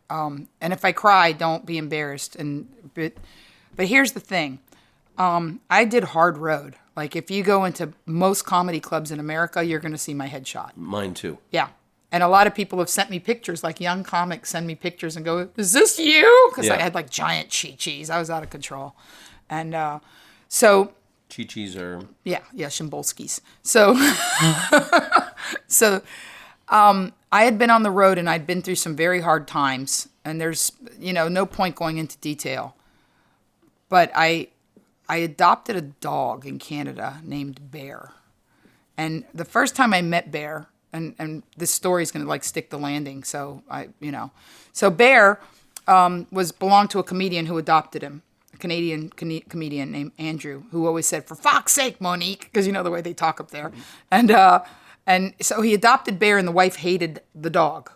if I cry, don't be embarrassed. But here's the thing, I did hard road. Like, if you go into most comedy clubs in America, you're going to see my headshot. Mine too. Yeah, and a lot of people have sent me pictures. Like, young comics send me pictures and go, "Is this you?" Because I had like giant chi-chis. I was out of control, and so. Chi-chis are... Yeah, Shimbolskis. So, I had been on the road and I'd been through some very hard times, and there's, no point going into detail. But I adopted a dog in Canada named Bear. And the first time I met Bear, and this story is going to like stick the landing, so So Bear belonged to a comedian who adopted him. Canadian comedian named Andrew, who always said, "For fuck's sake, Monique," because you know the way they talk up there. And so he adopted Bear, and the wife hated the dog.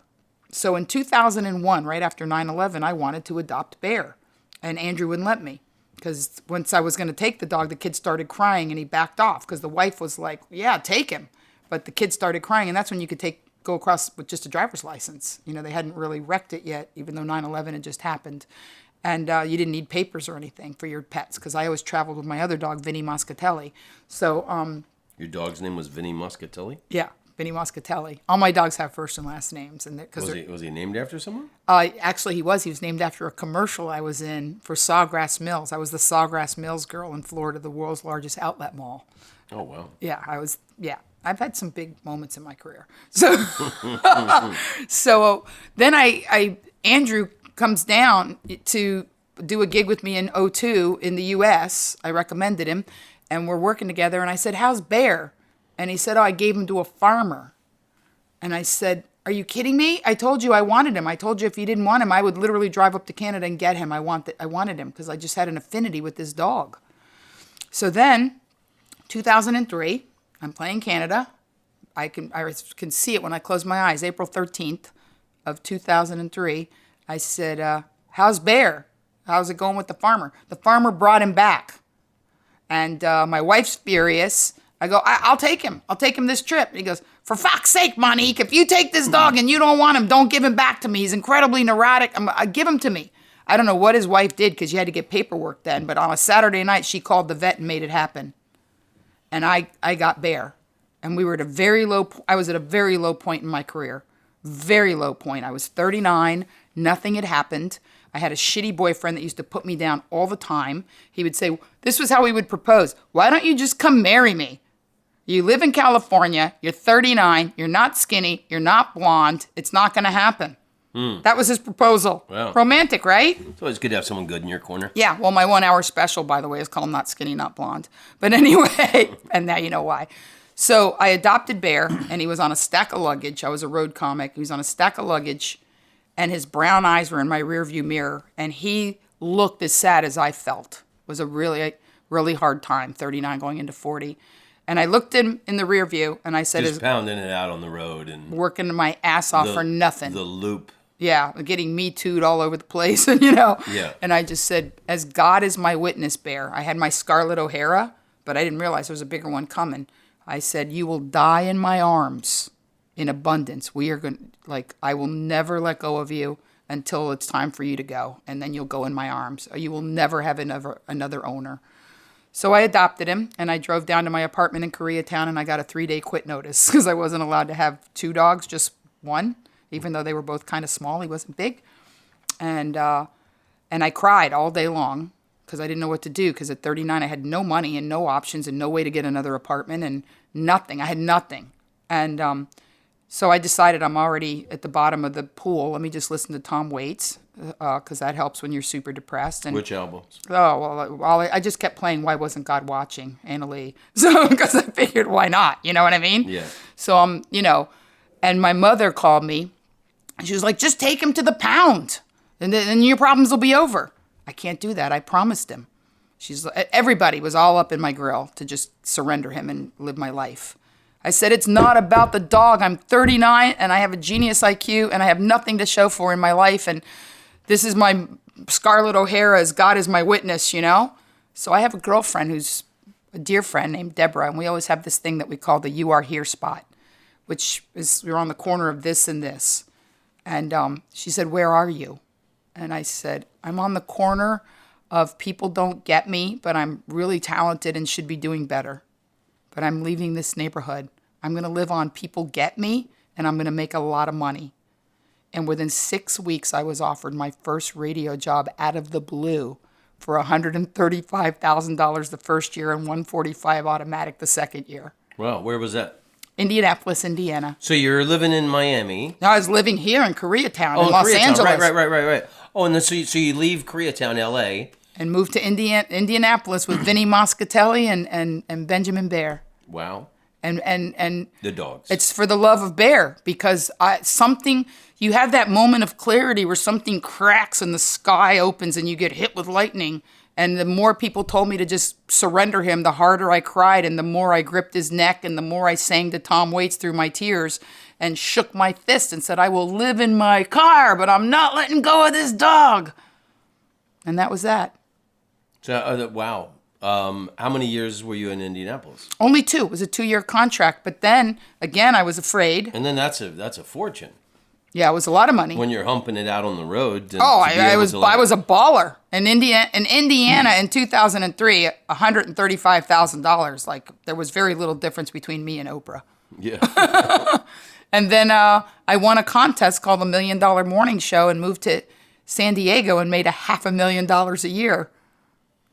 So in 2001, right after 9/11, I wanted to adopt Bear, and Andrew wouldn't let me, because once I was going to take the dog, the kid started crying, and he backed off, because the wife was like, "Yeah, take him," but the kid started crying, and that's when you could go across with just a driver's license. They hadn't really wrecked it yet, even though 9/11 had just happened. And you didn't need papers or anything for your pets, because I always traveled with my other dog, Vinny Moscatelli. So your dog's name was Vinny Moscatelli? Yeah, Vinny Moscatelli. All my dogs have first and last names. And was he named after someone? Actually, he was. He was named after a commercial I was in for Sawgrass Mills. I was the Sawgrass Mills girl in Florida, the world's largest outlet mall. Oh, wow. Yeah, I was. Yeah. I've had some big moments in my career. So, so then Andrew comes down to do a gig with me in '02 in the U.S. I recommended him, and we're working together. And I said, "How's Bear?" And he said, "Oh, I gave him to a farmer." And I said, "Are you kidding me? I told you I wanted him. I told you if you didn't want him, I would literally drive up to Canada and get him. I wanted him because I just had an affinity with this dog." So then, 2003, I'm playing Canada. I can see it when I close my eyes. April 13th of 2003, I said, "How's Bear? How's it going with the farmer?" The farmer brought him back. And my wife's furious. I go, I'll take him. I'll take him this trip. And he goes, "For fuck's sake, Monique, if you take this dog and you don't want him, don't give him back to me. He's incredibly neurotic. Give him to me." I don't know what his wife did because you had to get paperwork then. But on a Saturday night, she called the vet and made it happen. And I got Bear. And we were at a very low, I was at a very low point in my career. Very low point. I was 39. Nothing had happened. I had a shitty boyfriend that used to put me down all the time. He would say, this was how he would propose. "Why don't you just come marry me? You live in California. You're 39. You're not skinny. You're not blonde. It's not going to happen." That was his proposal. Wow. Romantic, right? It's always good to have someone good in your corner. Yeah. Well, my 1 hour special, by the way, is called Not Skinny, Not Blonde. But anyway, and now you know why. So I adopted Bear, and he was on a stack of luggage. I was a road comic. He was on a stack of luggage, and his brown eyes were in my rearview mirror, and he looked as sad as I felt. It was a really, really hard time, 39 going into 40. And I looked him in the rear view, and I said, just pounding it out on the road and working my ass off for nothing. The loop. Yeah, getting Me Too'd all over the place, and you know. Yeah. And I just said, "As God is my witness, Bear." I had my Scarlett O'Hara, but I didn't realize there was a bigger one coming. I said, "You will die in my arms in abundance. We are going, I will never let go of you until it's time for you to go, and then you'll go in my arms. You will never have another owner." So I adopted him, and I drove down to my apartment in Koreatown, and I got a 3-day quit notice because I wasn't allowed to have 2 dogs, just one, even though they were both kind of small. He wasn't big. And I cried all day long because I didn't know what to do, because at 39 I had no money and no options and no way to get another apartment and nothing. I had nothing. And so I decided I'm already at the bottom of the pool. Let me just listen to Tom Waits, because that helps when you're super depressed. And Which albums? Oh, well, I just kept playing Why Wasn't God Watching, Anna Lee. So, because I figured, why not? You know what I mean? Yeah. So, and my mother called me, and she was like, "Just take him to the pound, and then your problems will be over." I can't do that. I promised him. Everybody was all up in my grill to just surrender him and live my life. I said, "It's not about the dog. I'm 39, and I have a genius IQ, and I have nothing to show for in my life, and this is my Scarlett O'Hara, as God is my witness, you know?" So I have a girlfriend who's a dear friend named Deborah, and we always have this thing that we call the "You Are Here" spot, which is we're on the corner of this and this. And she said, "Where are you?" And I said, "I'm on the corner of people don't get me, but I'm really talented and should be doing better. But I'm leaving this neighborhood. I'm going to live on people get me, and I'm going to make a lot of money." And within 6 weeks, I was offered my first radio job out of the blue for $135,000 the first year and $145,000 automatic the second year. Wow, where was that? Indianapolis, Indiana. So you're living in Miami. No, I was living here in Koreatown, in Los Angeles. Right. Oh, and then so you leave Koreatown, L.A. And moved to Indianapolis with Vinny Moscatelli and Benjamin Bear. Wow. And the dogs. It's for the love of Bear, because you have that moment of clarity where something cracks and the sky opens and you get hit with lightning. And the more people told me to just surrender him, the harder I cried, and the more I gripped his neck, and the more I sang to Tom Waits through my tears and shook my fist and said, "I will live in my car, but I'm not letting go of this dog." And that was that. So, wow. How many years were you in Indianapolis? Only 2. It was a 2-year contract. But then, again, I was afraid. And then that's a fortune. Yeah, it was a lot of money. When you're humping it out on the road. I was a baller. In Indiana in 2003, $135,000. Like, there was very little difference between me and Oprah. Yeah. And then I won a contest called the $1 Million Morning Show and moved to San Diego and made $500,000 a year.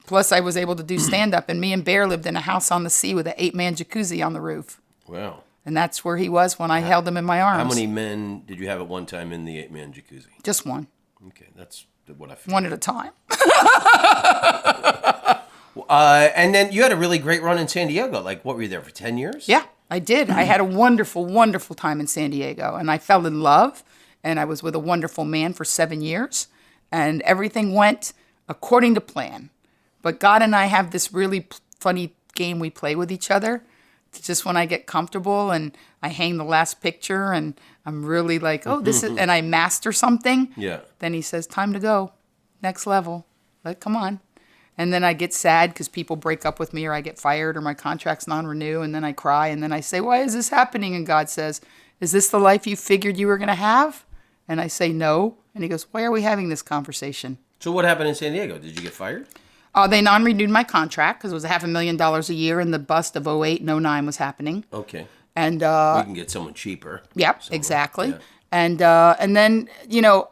Plus, I was able to do stand-up, and me and Bear lived in a house on the sea with an 8-man jacuzzi on the roof. Wow. And that's where he was when I held him in my arms. How many men did you have at one time in the 8-man jacuzzi? Just one. Okay, that's what I feel. One at a time. And then you had a really great run in San Diego. Like, what were you there for, 10 years? Yeah, I did. I had a wonderful, wonderful time in San Diego. And I fell in love. And I was with a wonderful man for 7 years. And everything went according to plan. But God and I have this really funny game we play with each other. It's just when I get comfortable and I hang the last picture and I'm really like, oh, this is, and I master something. Yeah. Then he says, time to go. Next level. Like, come on. And then I get sad because people break up with me or I get fired or my contract's non-renew. And then I cry and then I say, why is this happening? And God says, is this the life you figured you were going to have? And I say, no. And he goes, why are we having this conversation? So what happened in San Diego? Did you get fired? They non-renewed my contract because it was $500,000 a year and the bust of '08 and '09 was happening. Okay. And we can get someone cheaper. Yep, somewhere. exactly. Yeah. And then,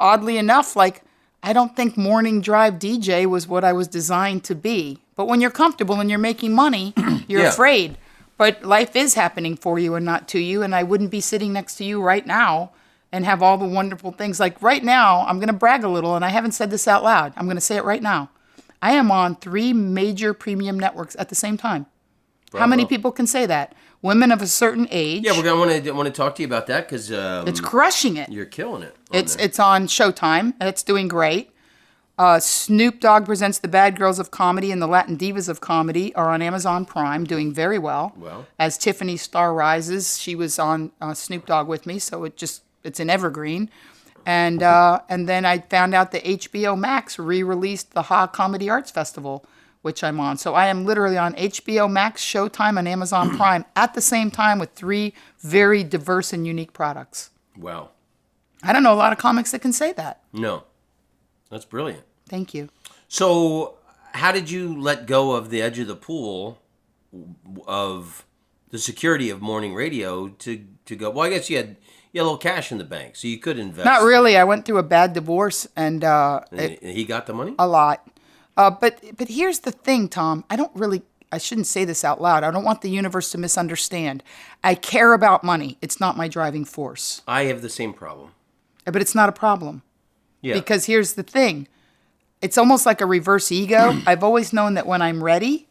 oddly enough, like, I don't think morning drive DJ was what I was designed to be. But when you're comfortable and you're making money, you're Yeah. afraid. But life is happening for you and not to you. And I wouldn't be sitting next to you right now and have all the wonderful things. Like right now, I'm going to brag a little, and I haven't said this out loud. I'm going to say it right now. I am on 3 major premium networks at the same time. Bravo. How many people can say that? Women of a certain age. Yeah, we're gonna want to talk to you about that because It's crushing it. you're killing it. It's on Showtime, and it's doing great. Snoop Dogg presents The Bad Girls of Comedy and The Latin Divas of Comedy are on Amazon Prime, doing very well. Wow. As Tiffany Star rises, she was on Snoop Dogg with me, so it's an evergreen. And then I found out that HBO Max re-released the Ha Comedy Arts Festival, which I'm on. So I am literally on HBO Max, Showtime, and Amazon Prime at the same time with 3 very diverse and unique products. Wow. I don't know a lot of comics that can say that. No, that's brilliant. Thank you. So, how did you let go of the edge of the pool of the security of morning radio to go? Well, I guess you had a little cash in the bank, so you could invest. Not really. I went through a bad divorce, and And he got the money? a lot. But here's the thing, Tom. I shouldn't say this out loud. I don't want the universe to misunderstand. I care about money. It's not my driving force. I have the same problem. But it's not a problem. Yeah. Because here's the thing. It's almost like a reverse ego. I've always known that when I'm ready,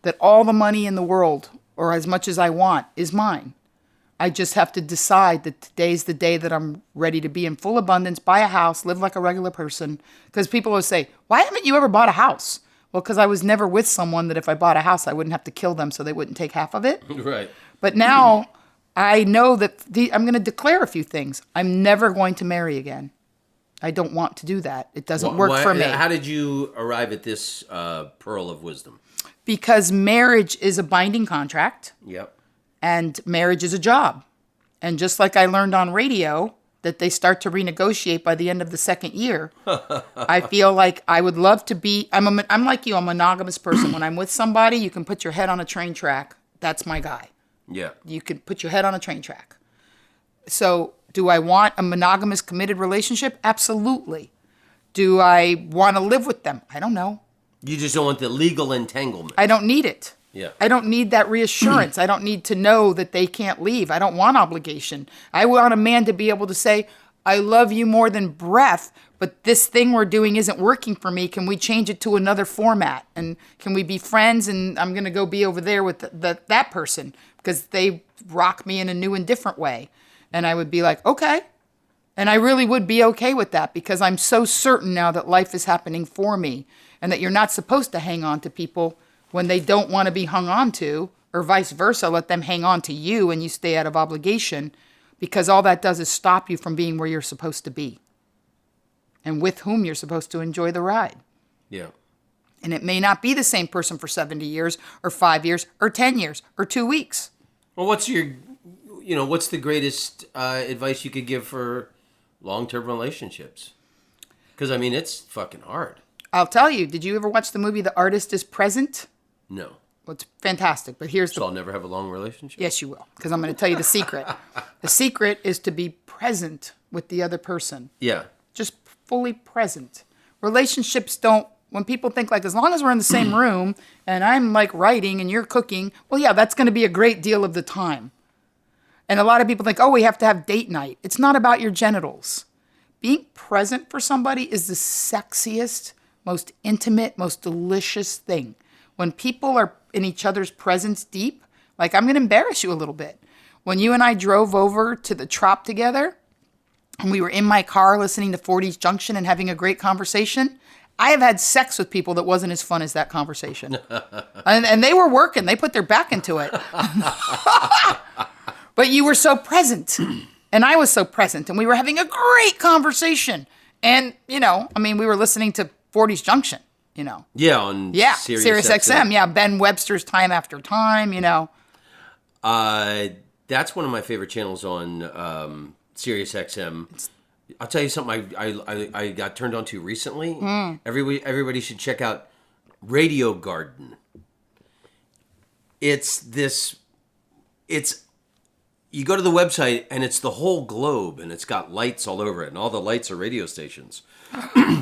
that all the money in the world, or as much as I want, is mine. I just have to decide that today's the day that I'm ready to be in full abundance, buy a house, live like a regular person. Because people will say, why haven't you ever bought a house? Well, because I was never with someone that if I bought a house, I wouldn't have to kill them so they wouldn't take half of it. Right. But now I know that I'm going to declare a few things. I'm never going to marry again. I don't want to do that. It doesn't work for me. How did you arrive at this pearl of wisdom? Because marriage is a binding contract. Yep. And marriage is a job. And just like I learned on radio that they start to renegotiate by the end of the second year, I feel like I would love to be, I'm like you, I'm a monogamous person. When I'm with somebody, you can put your head on a train track. That's my guy. Yeah. You can put your head on a train track. So do I want a monogamous committed relationship? Absolutely. Do I want to live with them? I don't know. You just don't want the legal entanglement. I don't need it. Yeah. I don't need that reassurance. I don't need to know that they can't leave. I don't want obligation. I want a man to be able to say, I love you more than breath, but this thing we're doing isn't working for me. Can we change it to another format? And can we be friends? And I'm going to go be over there with that person because they rock me in a new and different way. And I would be like, okay. And I really would be okay with that because I'm so certain now that life is happening for me and that you're not supposed to hang on to people when they don't want to be hung on to, or vice versa, let them hang on to you and you stay out of obligation, because all that does is stop you from being where you're supposed to be and with whom you're supposed to enjoy the ride. Yeah. And it may not be the same person for 70 years or 5 years or 10 years or 2 weeks. Well, what's the greatest advice you could give for long-term relationships? Because, I mean, it's fucking hard. I'll tell you, did you ever watch the movie The Artist is Present? No. Well, it's fantastic, but here's So I'll never have a long relationship? Yes, you will, because I'm going to tell you the secret. The secret is to be present with the other person. Yeah. Just fully present. Relationships don't, when people think like, as long as we're in the same room and I'm like writing and you're cooking, well, yeah, that's going to be a great deal of the time. And a lot of people think, oh, we have to have date night. It's not about your genitals. Being present for somebody is the sexiest, most intimate, most delicious thing. When people are in each other's presence deep, like I'm going to embarrass you a little bit. When you and I drove over to the Trop together, and we were in my car listening to 40s Junction and having a great conversation, I have had sex with people that wasn't as fun as that conversation. and they were working. They put their back into it. But you were so present. And I was so present. And we were having a great conversation. And, we were listening to 40s Junction, Yeah, on Sirius XM. Yeah, Ben Webster's Time After Time, That's one of my favorite channels on Sirius XM. I'll tell you something I got turned on to recently. Everybody should check out Radio Garden. You go to the website and it's the whole globe and it's got lights all over it and all the lights are radio stations.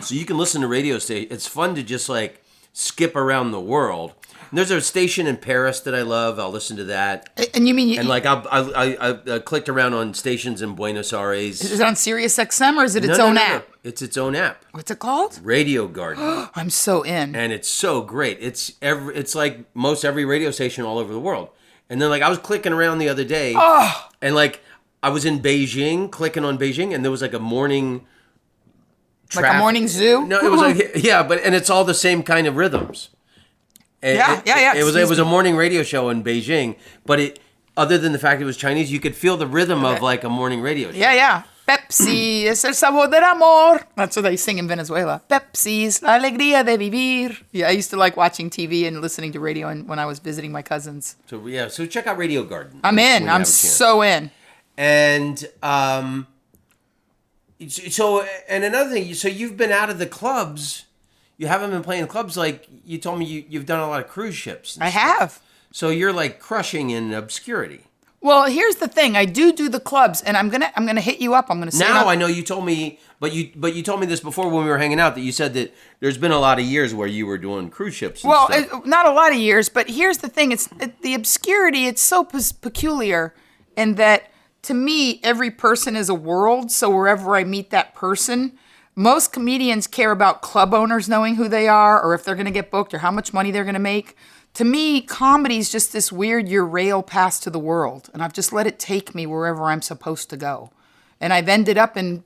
So you can listen to radio stations. It's fun to just like skip around the world. And there's a station in Paris that I love. I'll listen to that. And you mean... I clicked around on stations in Buenos Aires. Is it on Sirius XM or is it its own app? No. It's its own app. What's it called? Radio Garden. I'm so in. And it's so great. It's like most every radio station all over the world. And then I was clicking around the other day, and I was in Beijing, clicking on Beijing, and there was a morning... Like a morning zoo? No, it was and it's all the same kind of rhythms. Yeah. It was a morning radio show in Beijing, but other than the fact it was Chinese, you could feel the rhythm of a morning radio show. Yeah. Pepsi es el sabor del amor. That's what they sing in Venezuela. Pepsi es la alegría de vivir. Yeah, I used to like watching TV and listening to radio when I was visiting my cousins. So check out Radio Garden. I'm in. I'm so in. And so another thing, so you've been out of the clubs. You haven't been playing clubs like you told me you've done a lot of cruise ships. I have. So you're crushing in obscurity. Well, here's the thing. I do the clubs, and I'm gonna hit you up. I'm gonna say now. I know you told me, but you told me this before when we were hanging out that you said that there's been a lot of years where you were doing cruise ships. And stuff. Not a lot of years, but here's the thing. The obscurity. It's so peculiar, in that to me, every person is a world. So wherever I meet that person, most comedians care about club owners knowing who they are, or if they're gonna get booked, or how much money they're gonna make. To me, comedy's just this weird Eurail pass to the world, and I've just let it take me wherever I'm supposed to go. And I've ended up with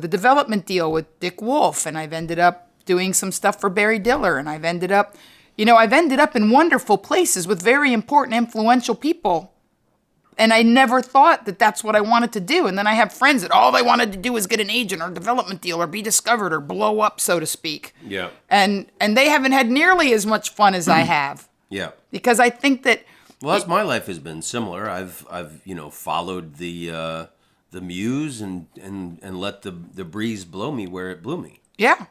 a development deal with Dick Wolf, and I've ended up doing some stuff for Barry Diller, and I've ended up in wonderful places with very important, influential people. And I never thought that that's what I wanted to do. And then I have friends that all they wanted to do was get an agent or development deal or be discovered or blow up, so to speak. Yeah. And they haven't had nearly as much fun as I have. Yeah. Because I think that... Well, that's my life has been similar. I've followed the muse and let the breeze blow me where it blew me. Yeah.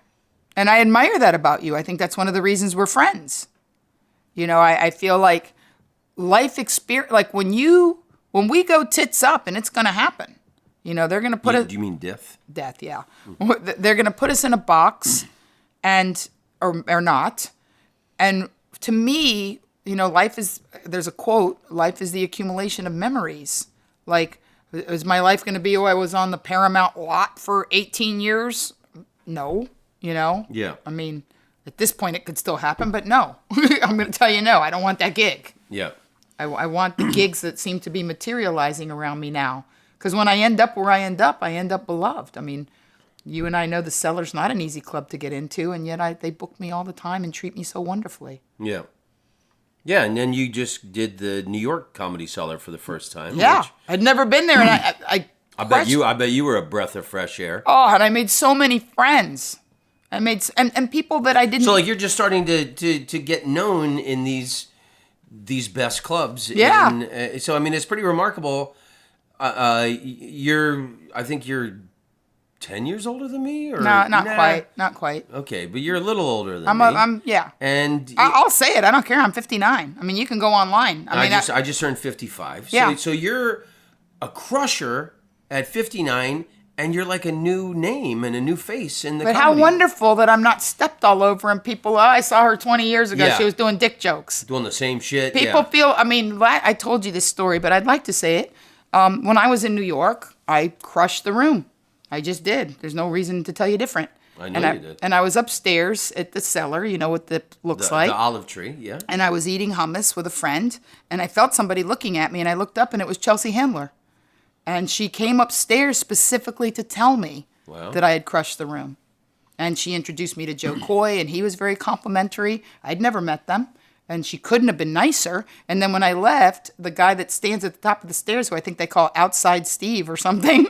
And I admire that about you. I think that's one of the reasons we're friends. I feel like life experience, like when we go tits up, and it's going to happen, they're going to put Do you mean death? Death, yeah. They're going to put us in a box, or not. And to me, life is, there's a quote, life is the accumulation of memories. Like, is my life going to be, I was on the Paramount lot for 18 years? No, Yeah. I mean, at this point it could still happen, but no. I'm going to tell you no, I don't want that gig. Yeah. I want the gigs that seem to be materializing around me now. Because when I end up where I end up beloved. I mean, you and I know the Cellar's not an easy club to get into, and yet they book me all the time and treat me so wonderfully. Yeah. Yeah, and then you just did the New York Comedy Cellar for the first time. Yeah, I'd never been there, and I bet you were a breath of fresh air. Oh, and I made so many friends. And people that I didn't... So, you're just starting to get known in these best clubs. Yeah. So, it's pretty remarkable. I think you're 10 years older than me? Or No, not quite. Okay, but you're a little older than me. Yeah. And I'll say it. I don't care. I'm 59. I mean, you can go online. I just turned 55. Yeah. So you're a crusher at 59, And you're like a new name and a new face in the But comedy. how wonderful that I'm not stepped all over and people, I saw her 20 years ago. Yeah. She was doing dick jokes. Doing the same shit. People feel, I mean, I told you this story, but I'd like to say it. When I was in New York, I crushed the room. I just did. There's no reason to tell you different. I know you did. And I was upstairs at the cellar, you know what it looks like. The olive tree, yeah. And I was eating hummus with a friend, and I felt somebody looking at me, and I looked up, and it was Chelsea Handler. And she came upstairs specifically to tell me that I had crushed the room. And she introduced me to Joe Coy, and he was very complimentary. I'd never met them, and she couldn't have been nicer. And then when I left, the guy that stands at the top of the stairs, who I think they call Outside Steve or something,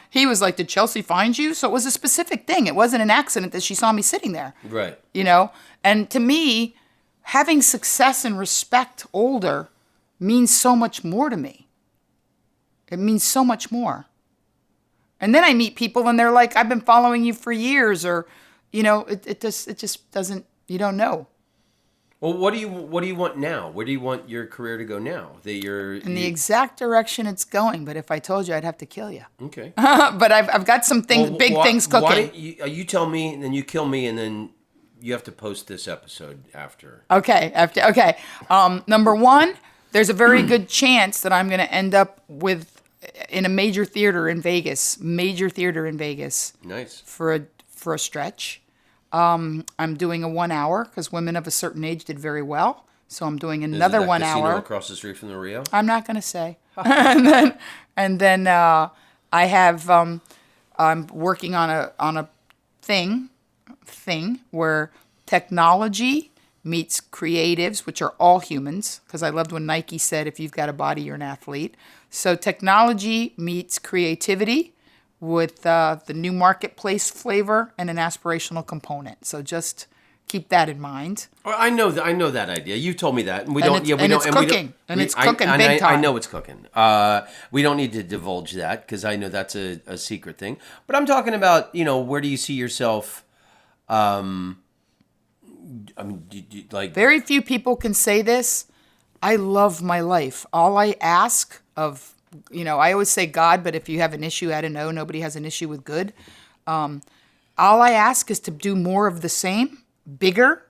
he was like, "Did Chelsea find you?" So it was a specific thing. It wasn't an accident that she saw me sitting there. Right. You know? And to me, having success and respect older means so much more to me. It means so much more. And then I meet people and they're like, "I've been following you for years," or, you know, it just doesn't, you don't know. Well, what do you want now? Where do you want your career to go now? In the exact direction it's going, but if I told you, I'd have to kill you. Okay. But I've got some big things cooking. Why don't you tell me, and then you kill me, and then you have to post this episode after. Okay. Number one, there's a very good chance that I'm going to end up in a major theater in Vegas. Nice. For a stretch. I'm doing a 1 hour because women of a certain age did very well. So I'm doing another Is it that 1 casino hour. across the street from the Rio? I'm not going to say. and then I have I'm working on a thing where technology meets creatives, which are all humans, because I loved when Nike said, "If you've got a body, you're an athlete." So technology meets creativity with the new marketplace flavor and an aspirational component. So just keep that in mind. I know that idea. You told me that, and we And don't. it's- Yeah, we and don't. it's and we cooking. don't- And we- it's cooking big I time. know it's cooking. We don't need to divulge that because I know that's a secret thing. But I'm talking about, where do you see yourself? I mean, like Very few people can say this. I love my life. All I ask of, I always say God, but if you have an issue, I don't know. Nobody has an issue with good. All I ask is to do more of the same, bigger,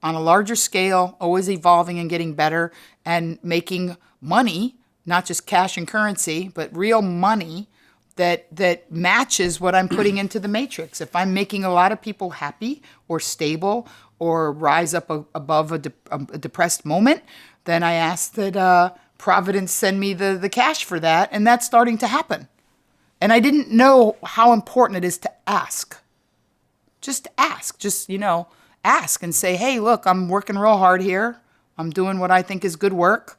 on a larger scale, always evolving and getting better, and making money, not just cash and currency, but real money that matches what I'm putting into the matrix. If I'm making a lot of people happy or stable or rise up above a depressed moment, then I ask that Providence send me the cash for that, and that's starting to happen. And I didn't know how important it is to ask. Just ask. Just, ask and say, "Hey, look, I'm working real hard here. I'm doing what I think is good work.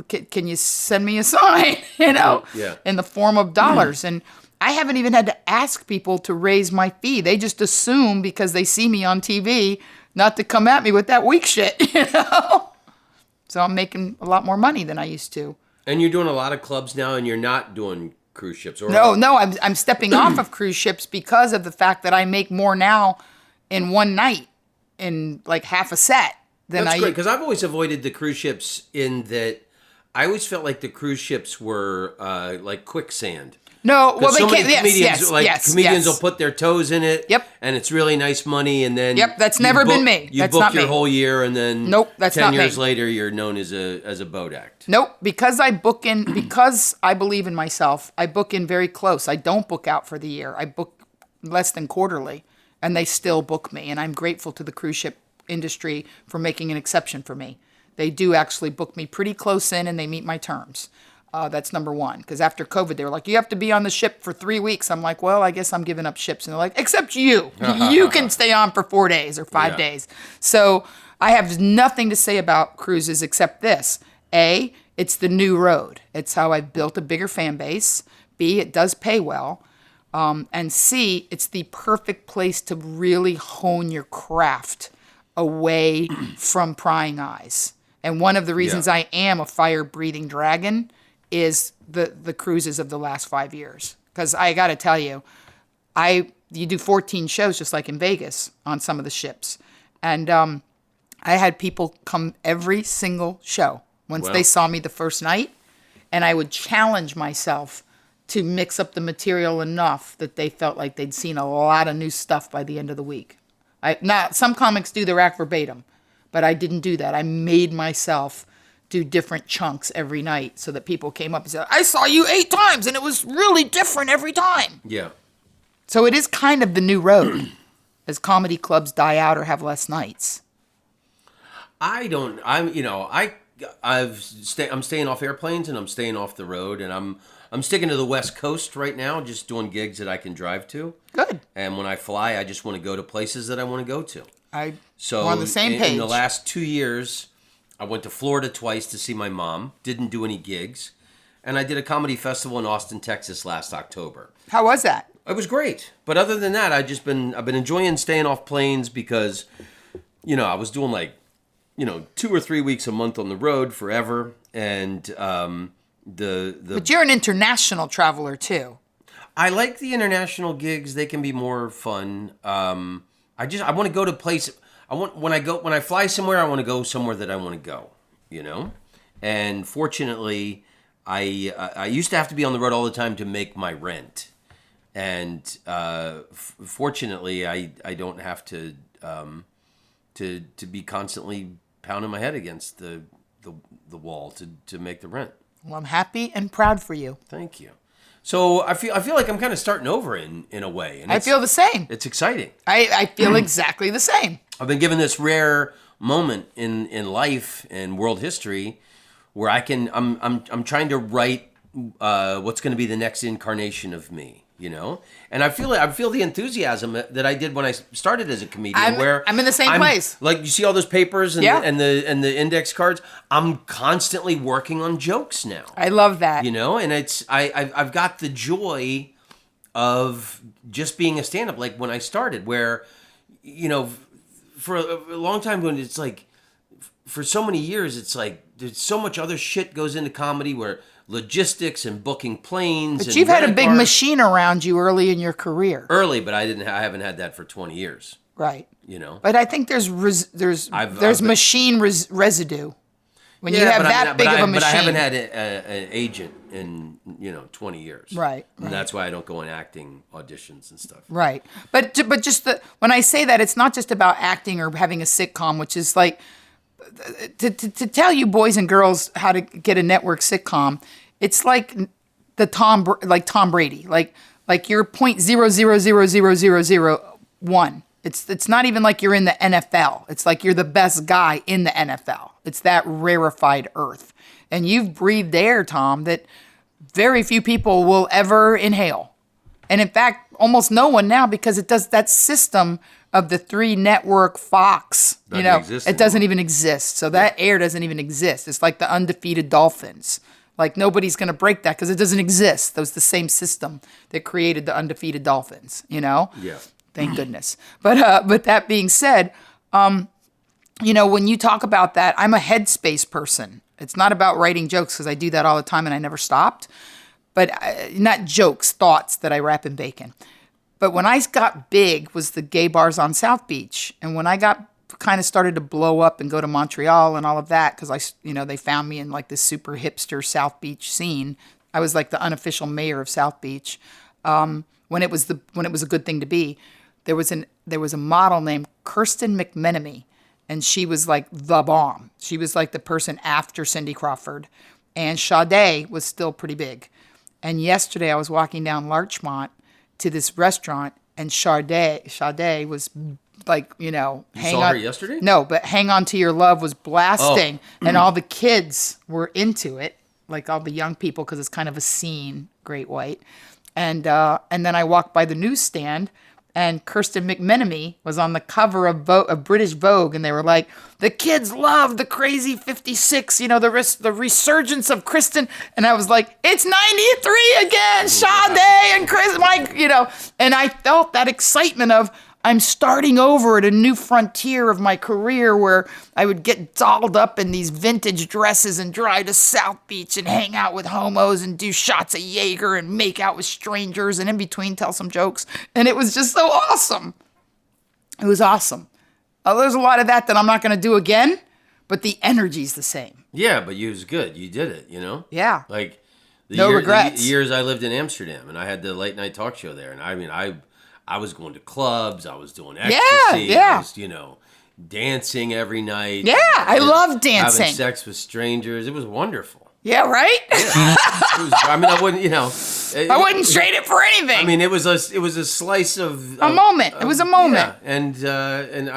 Can you send me a sign, Yeah. in the form of dollars?" And I haven't even had to ask people to raise my fee. They just assume because they see me on TV not to come at me with that weak shit, So I'm making a lot more money than I used to. And you're doing a lot of clubs now, and you're not doing cruise ships, or No, I'm stepping off of cruise ships because of the fact that I make more now in one night in like half a set than That's great, because I've always avoided the cruise ships in that I always felt like the cruise ships were like quicksand. No, well, they so can't. many comedians, comedians will yes. put their toes in it. Yep. And it's really nice money, and then That's never been me. You That's book not your me. whole year, and then Nope, that's 10 not years me. later, you're known as a boat act. Nope, because I believe in myself, I book in very close. I don't book out for the year. I book less than quarterly, and they still book me. And I'm grateful to the cruise ship industry for making an exception for me. They do actually book me pretty close in, and they meet my terms. That's number one. Because after COVID, they were like, "You have to be on the ship for 3 weeks." I'm like, "Well, I guess I'm giving up ships." And they're like, "Except you. You can stay on for 4 days or 5 days." So I have nothing to say about cruises except this. A, it's the new road. It's how I've built a bigger fan base. B, it does pay well. And C, it's the perfect place to really hone your craft away from prying eyes. And one of the reasons I am a fire-breathing dragon is the cruises of the last 5 years. Because I got to tell you, you do 14 shows just like in Vegas on some of the ships. And I had people come every single show once they saw me the first night. And I would challenge myself to mix up the material enough that they felt like they'd seen a lot of new stuff by the end of the week. Some comics do the rack verbatim, but I didn't do that. I made myself do different chunks every night so that people came up and said, I saw you 8 times and it was really different every time. Yeah. So it is kind of the new road as comedy clubs die out or have less nights. I'm staying off airplanes and I'm staying off the road, and I'm sticking to the West Coast right now, just doing gigs that I can drive to. Good. And when I fly, I just want to go to places that I want to go to. We're on the same page. In the last 2 years, I went to Florida twice to see my mom. Didn't do any gigs. And I did a comedy festival in Austin, Texas last October. How was that? It was great. But other than that, I've been enjoying staying off planes because, I was doing 2 or 3 weeks a month on the road forever. And But you're an international traveler too. I like the international gigs. They can be more fun. I want to go to places. When I fly somewhere, I want to go somewhere that I want to go, And fortunately, I used to have to be on the road all the time to make my rent. And fortunately, I don't have to be constantly pounding my head against the wall to make the rent. Well, I'm happy and proud for you. Thank you. So I feel like I'm kind of starting over in a way. And I feel the same. It's exciting. I feel exactly the same. I've been given this rare moment in life and world history where I'm trying to write what's going to be the next incarnation of me. And I feel the enthusiasm that I did when I started as a comedian. I'm in the same place. Like, you see all those papers and, Yeah. and the index cards. I'm constantly working on jokes now. I love that. And I've got the joy of just being a stand-up. Like when I started, where for a long time, when it's like for so many years, it's like there's so much other shit goes into comedy where logistics and booking planes. But you've had a big machine around you early in your career. Early, but I haven't had that for 20 years. Right. But I think there's machine residue when you have that big of a machine. But I haven't had an agent in 20 years. Right. And that's why I don't go in acting auditions and stuff. Right. But just when I say that, it's not just about acting or having a sitcom, which is like to tell you boys and girls how to get a network sitcom. It's like Tom Brady, like you're 0.000001. It's not even like you're in the NFL. It's like you're the best guy in the NFL. It's that rarefied earth. And you've breathed air, Tom, that very few people will ever inhale. And in fact, almost no one now, because it does that system of the 3 network Fox, it doesn't even exist. So that air doesn't even exist. It's like the undefeated Dolphins. Like nobody's going to break that because it doesn't exist. That was the same system that created the undefeated Dolphins, Yeah. Thank goodness. But that being said, when you talk about that, I'm a headspace person. It's not about writing jokes because I do that all the time and I never stopped. But not jokes, thoughts that I wrap in bacon. But when I got big was the gay bars on South Beach. And when I got kind of started to blow up and go to Montreal and all of that, because they found me in like this super hipster South Beach scene. I was like the unofficial mayor of South Beach. When it was a good thing to be. There was a model named Kirsten McMenemy, and she was like the bomb. She was like the person after Cindy Crawford, and Sade was still pretty big. And yesterday I was walking down Larchmont to this restaurant, and Sade was like, You saw her yesterday? No, but Hang On to Your Love was blasting, and all the kids were into it, like all the young people, because it's kind of a scene, Great White. And then I walked by the newsstand, and Kirsten McMenemy was on the cover of British Vogue, and they were like, the kids love the Crazy 56, the resurgence of Kristen. And I was like, it's 93 again, Sade and Chris, and I felt that excitement of, I'm starting over at a new frontier of my career where I would get dolled up in these vintage dresses and drive to South Beach and hang out with homos and do shots of Jaeger and make out with strangers and in between tell some jokes. And it was just so awesome. It was awesome. There's a lot of that I'm not going to do again, but the energy's the same. Yeah, but you was good. You did it, Yeah. Like No regrets. The years I lived in Amsterdam, and I had the late night talk show there, and I mean, I was going to clubs, I was doing ecstasy, yeah. I was, dancing every night. Yeah, I love dancing. Having sex with strangers. It was wonderful. Yeah, right? Yeah. I wouldn't, I wouldn't trade it for anything. I mean, it was a slice of... A moment. It was a moment. Yeah, and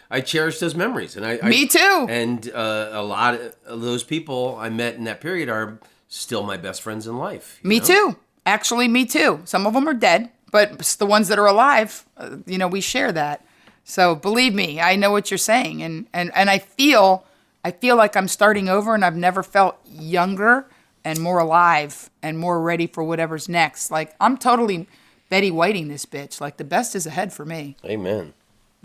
I cherish those memories. And Me too. And a lot of those people I met in that period are still my best friends in life. Me too. Actually, me too. Some of them are dead, but the ones that are alive, we share that. So believe me, I know what you're saying, and I feel like I'm starting over, and I've never felt younger and more alive and more ready for whatever's next. Like, I'm totally Betty Whiting this bitch. Like, the best is ahead for me. Amen.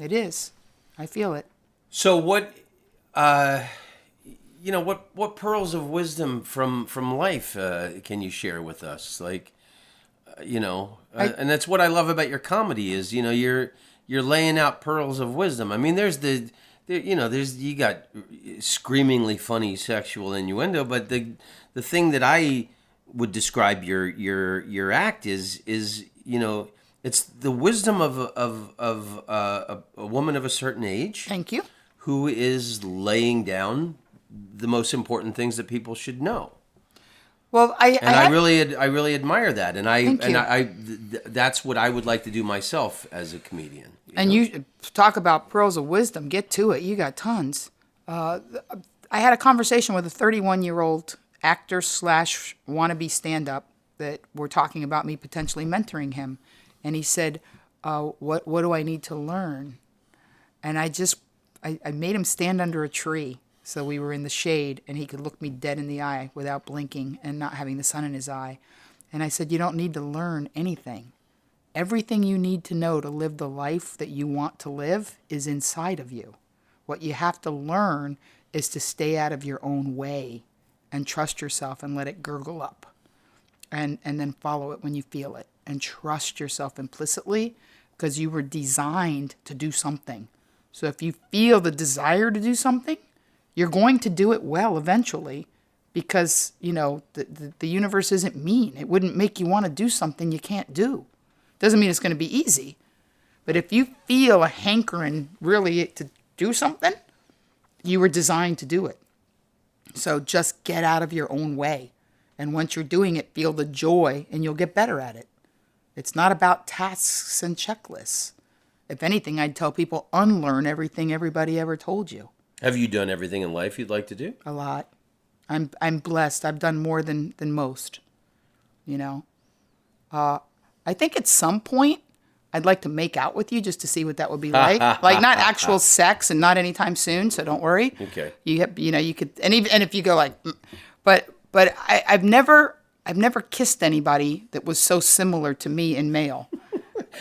It is. I feel it. So what pearls of wisdom from life can you share with us? Like, and that's what I love about your comedy is, you're laying out pearls of wisdom. I mean, you got screamingly funny sexual innuendo, but the thing that I would describe your act is it's the wisdom of a woman of a certain age. Thank you. Who is laying down the most important things that people should know. Well, I really admire that, and Thank you. That's what I would like to do myself as a comedian. You talk about pearls of wisdom. Get to it. You got tons. I had a conversation with a 31-year-old actor / wannabe stand-up that we're talking about me potentially mentoring him, and he said, "What do I need to learn?" And I made him stand under a tree. So we were in the shade, and he could look me dead in the eye without blinking and not having the sun in his eye. And I said, you don't need to learn anything. Everything you need to know to live the life that you want to live is inside of you. What you have to learn is to stay out of your own way and trust yourself and let it gurgle up. And then follow it when you feel it. And trust yourself implicitly because you were designed to do something. So if you feel the desire to do something, you're going to do it well eventually because, the universe isn't mean. It wouldn't make you want to do something you can't do. Doesn't mean it's going to be easy. But if you feel a hankering really to do something, you were designed to do it. So just get out of your own way. And once you're doing it, feel the joy and you'll get better at it. It's not about tasks and checklists. If anything, I'd tell people unlearn everything everybody ever told you. Have you done everything in life you'd like to do? A lot. I'm blessed. I've done more than most. I think at some point I'd like to make out with you just to see what that would be like. Like not actual sex and not anytime soon. So don't worry. Okay. You could, and if you go like, but I've never kissed anybody that was so similar to me in male.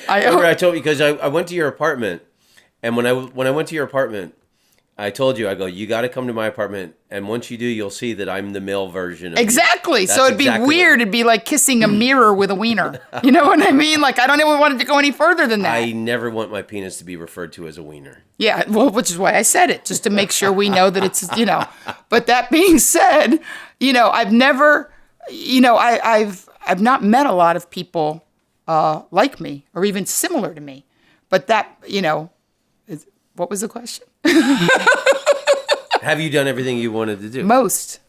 I told you because I went to your apartment, and when I went to your apartment, I told you, I go, you got to come to my apartment, and once you do, you'll see that I'm the male version of Exactly. You. So it'd be weird. It'd be like kissing a mirror with a wiener. You know what I mean? Like, I don't even want it to go any further than that. I never want my penis to be referred to as a wiener. Yeah, well, which is why I said it, just to make sure we know that it's, But that being said, I've never, I've not met a lot of people like me or even similar to me. But that, what was the question? Have you done everything you wanted to do? Most,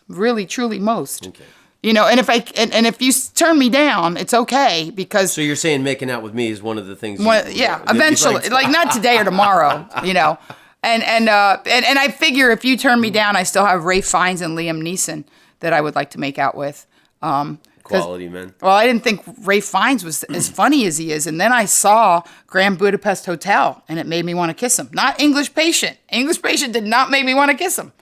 really, truly most. Okay. And if you turn me down, it's okay because. So you're saying making out with me is one of the things. Eventually, like not today or tomorrow, And I figure if you turn me down, I still have Ralph Fiennes and Liam Neeson that I would like to make out with. Quality men. Well, I didn't think Ralph Fiennes was as funny as he is. And then I saw Grand Budapest Hotel, and it made me want to kiss him. Not English Patient. English Patient did not make me want to kiss him.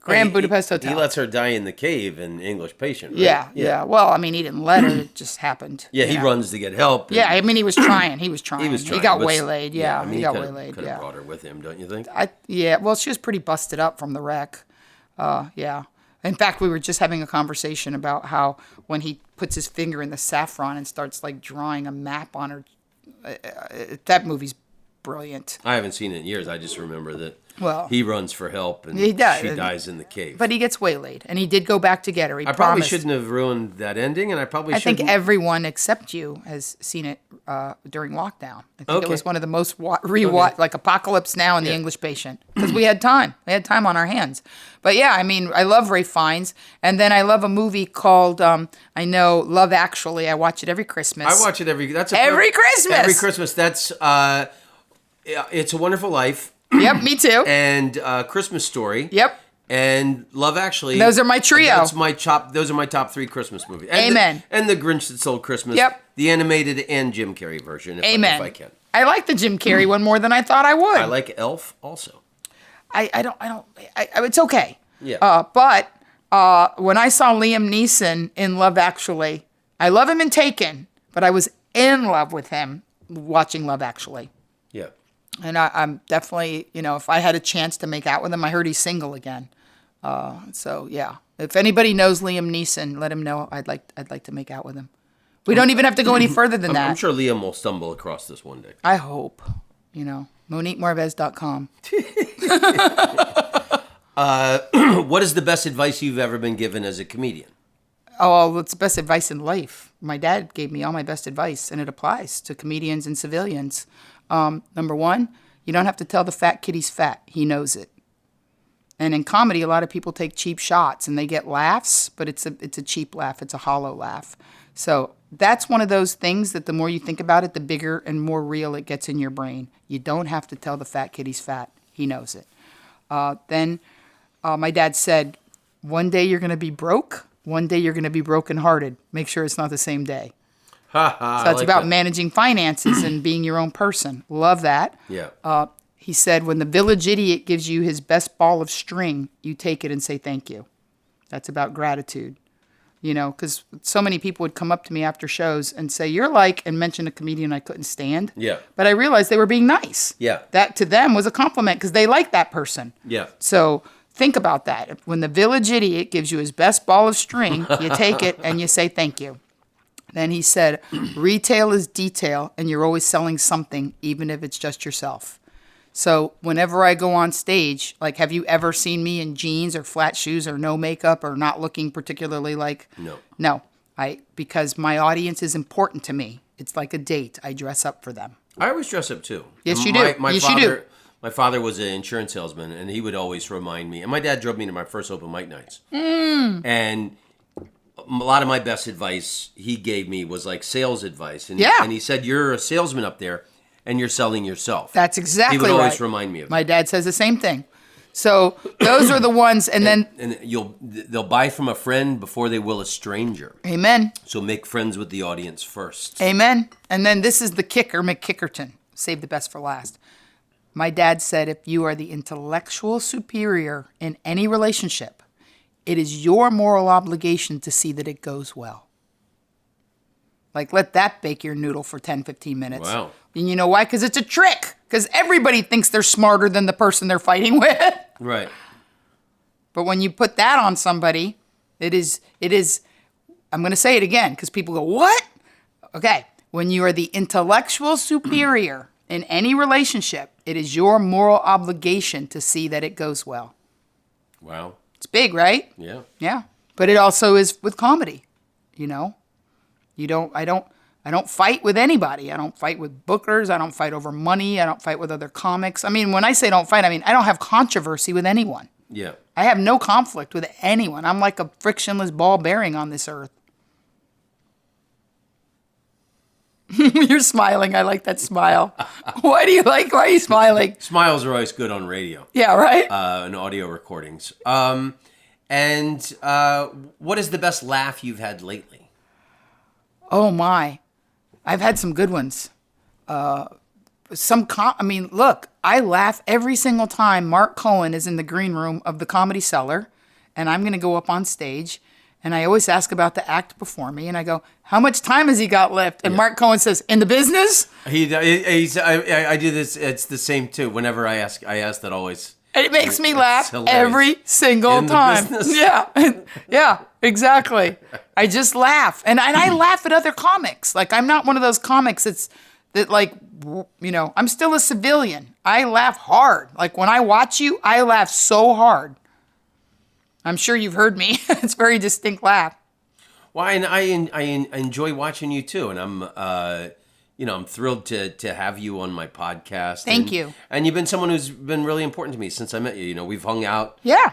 Grand Budapest Hotel. He lets her die in the cave in English Patient, right? Yeah. Well, I mean, he didn't let her. It just happened. Yeah, he runs to get help. Yeah, I mean, he was trying. He was trying. He got waylaid. I Yeah, mean, he got waylaid. Could have brought her with him, don't you think? Well, she was pretty busted up from the wreck. Yeah. In fact, we were just having a conversation about how when he puts his finger in the saffron and starts like drawing a map on her, that movie's brilliant. I haven't seen it in years. I just remember that Well, he runs for help, and he does. she dies in the cave. But he gets waylaid, and he did go back to get her. He I probably promised. shouldn't have ruined that ending, and I think shouldn't. everyone except you has seen it during lockdown. I think it Okay. was one of the most rewatched, like Apocalypse Now and The English Patient, because we had time. We had time on our hands. But yeah, I mean, I love Ray Fiennes, and then I love a movie called Love Actually. I watch it every Christmas. I watch it every Christmas. Every Christmas. That's It's a Wonderful Life. Yep, me too. And Christmas Story. Yep. And Love Actually. Those are my trio. Those are my top 3 Christmas movies. And Amen. And The Grinch That Stole Christmas. Yep. The animated and Jim Carrey version, if Amen. if I can. I like the Jim Carrey one more than I thought I would. I like Elf also. It's okay. Yeah. But when I saw Liam Neeson in Love Actually, I love him in Taken, but I was in love with him watching Love Actually. Yeah. And I'm definitely, if I had a chance to make out with him, I heard he's single again. So yeah, if anybody knows Liam Neeson, let him know. I'd like to make out with him. We don't even have to go any further than that. I'm sure Liam will stumble across this one day. I hope. MoniqueMarvez.com. What is the best advice you've ever been given as a comedian? Oh, it's the best advice in life. My dad gave me all my best advice, and it applies to comedians and civilians. Number 1, you don't have to tell the fat kid he's fat. He knows it. And in comedy, a lot of people take cheap shots, and they get laughs, but it's a cheap laugh. It's a hollow laugh. So that's one of those things that the more you think about it, the bigger and more real it gets in your brain. You don't have to tell the fat kid he's fat. He knows it. Then my dad said, one day you're going to be broke. One day you're going to be brokenhearted. Make sure it's not the same day. So it's about managing finances and being your own person. Love that. Yeah. He said, when the village idiot gives you his best ball of string, you take it and say thank you. That's about gratitude. Because so many people would come up to me after shows and say, you're like, and mention a comedian I couldn't stand. Yeah. But I realized they were being nice. Yeah. That to them was a compliment because they liked that person. Yeah. So think about that. When the village idiot gives you his best ball of string, you take it and you say thank you. Then he said, retail is detail, and you're always selling something, even if it's just yourself. So whenever I go on stage, like, have you ever seen me in jeans or flat shoes or no makeup or not looking particularly like? No. Because my audience is important to me. It's like a date. I dress up for them. I always dress up too. Yes, you do. You do. My father was an insurance salesman, and he would always remind me. And my dad drove me to my first open mic nights. And a lot of my best advice he gave me was like sales advice. And he said, you're a salesman up there, and you're selling yourself. That's exactly right. He would always remind me of that. My dad says the same thing. So those are the ones, and then they'll buy from a friend before they will a stranger. Amen. So make friends with the audience first. Amen. And then this is the kicker, McKickerton. Save the best for last. My dad said, if you are the intellectual superior in any relationship, it is your moral obligation to see that it goes well. Like, let that bake your noodle for 10, 15 minutes. Wow. And you know why? Because it's a trick. Because everybody thinks they're smarter than the person they're fighting with. Right. But when you put that on somebody, it is, I'm going to say it again because people go, what? Okay. When you are the intellectual superior in any relationship, it is your moral obligation to see that it goes well. Wow. It's big, right? Yeah. Yeah. But it also is with comedy, I don't fight with anybody. I don't fight with bookers. I don't fight over money. I don't fight with other comics. I mean, when I say don't fight, I mean, I don't have controversy with anyone. Yeah. I have no conflict with anyone. I'm like a frictionless ball bearing on this earth. You're smiling. I like that smile. Why are you smiling? Smiles are always good on radio. Yeah, right? And audio recordings. What is the best laugh you've had lately? Oh my. I've had some good ones. Look, I laugh every single time Mark Cohen is in the green room of the Comedy Cellar, and I'm going to go up on stage, and I always ask about the act before me, and I go, how much time has he got left? And Mark Cohen says, in the business? I do this. It's the same too. Whenever I ask that always. It makes me laugh every single time. Yeah, exactly. I just laugh. And I laugh at other comics. Like, I'm not one of those comics that I'm still a civilian. I laugh hard. Like when I watch you, I laugh so hard. I'm sure you've heard me. It's a very distinct laugh. Well, and I enjoy watching you too, and I'm thrilled to have you on my podcast. Thank you. And you've been someone who's been really important to me since I met you. You know, we've hung out. Yeah.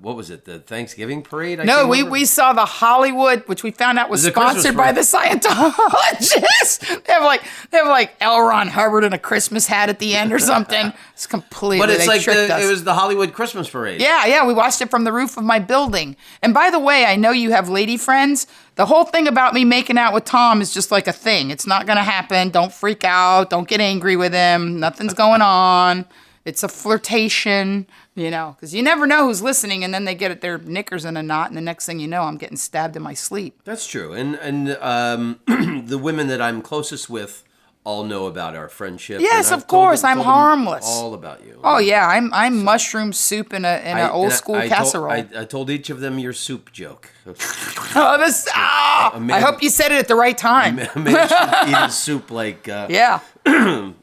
What was it? The Thanksgiving parade? No, we saw the Hollywood, which we found out was sponsored by the Scientologists. They have like L. Ron Hubbard in a Christmas hat at the end or something. It's completely. But it's they like tricked us. it was the Hollywood Christmas parade. Yeah, we watched it from the roof of my building. And by the way, I know you have lady friends. The whole thing about me making out with Tom is just like a thing. It's not going to happen. Don't freak out. Don't get angry with him. Nothing's going on. It's a flirtation, because you never know who's listening, and then they get their knickers in a knot, and the next thing you know, I'm getting stabbed in my sleep. That's true. And the women that I'm closest with all know about our friendship. Yes, of course. I'm harmless. All about you. Oh yeah, I'm mushroom soup in an old school casserole. I told each of them your soup joke. I hope you said it at the right time. A man should eat his soup like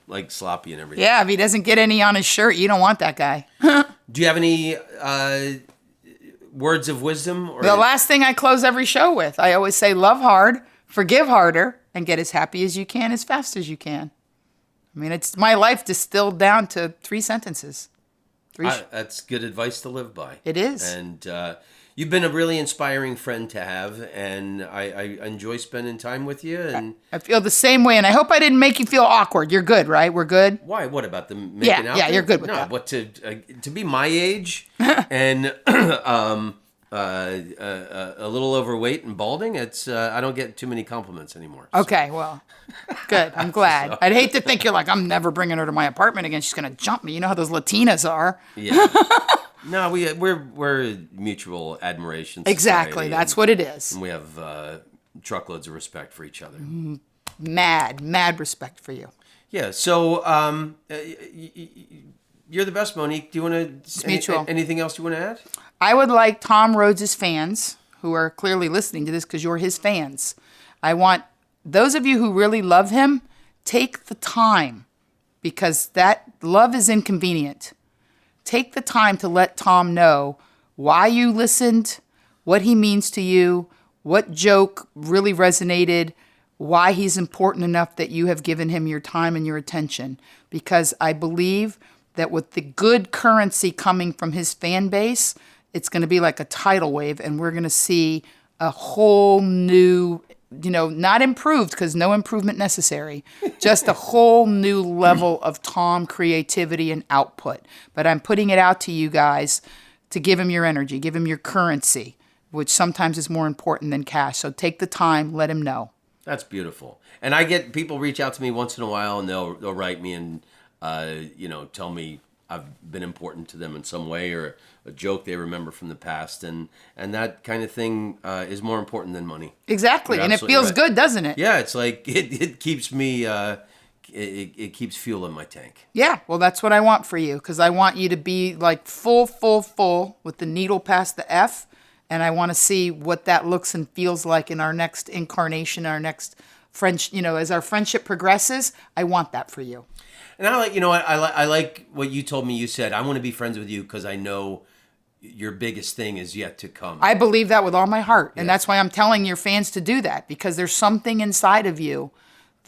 like sloppy and everything. Yeah, if he doesn't get any on his shirt, you don't want that guy. Do you have any words of wisdom? Or the last thing I close every show with, I always say, love hard, forgive harder, and get as happy as you can as fast as you can. I mean, it's my life distilled down to 3 sentences. That's good advice to live by. It is. And you've been a really inspiring friend to have, and I enjoy spending time with you. And I feel the same way, and I hope I didn't make you feel awkward. You're good, right? We're good? Why? What about the making out? Yeah, you're good with that. No, but to be my age and a little overweight and balding, it's I don't get too many compliments anymore. So. Okay, well, good. I'm glad. I'd hate to think you're like, I'm never bringing her to my apartment again. She's gonna jump me. You know how those Latinas are. Yeah. No, we're mutual admiration. Exactly. That's what it is. And we have truckloads of respect for each other. Mad respect for you. Yeah. So you're the best, Monique. Do you want to? Anything else you want to add? I would like Tom Rhodes' fans, who are clearly listening to this because you're his fans. I want those of you who really love him, take the time, because that love is inconvenient. Take the time to let Tom know why you listened, what he means to you, what joke really resonated, why he's important enough that you have given him your time and your attention. Because I believe that with the good currency coming from his fan base, it's going to be like a tidal wave, and we're going to see a whole new, not improved, because no improvement necessary, just a whole new level of Tom creativity and output. But I'm putting it out to you guys to give him your energy, give him your currency, which sometimes is more important than cash. So take the time, let him know. That's beautiful. And I get people reach out to me once in a while, and they'll write me and tell me I've been important to them in some way, or a joke they remember from the past, and that kind of thing is more important than money. Exactly, and it feels good, doesn't it? Yeah, it's like it keeps me it keeps fuel in my tank. Yeah, well, that's what I want for you, because I want you to be like full with the needle past the F, and I want to see what that looks and feels like in our next incarnation, our next as our friendship progresses. I want that for you. And I like what you told me. You said, I want to be friends with you because I know your biggest thing is yet to come. I believe that with all my heart. And that's why I'm telling your fans to do that, because there's something inside of you.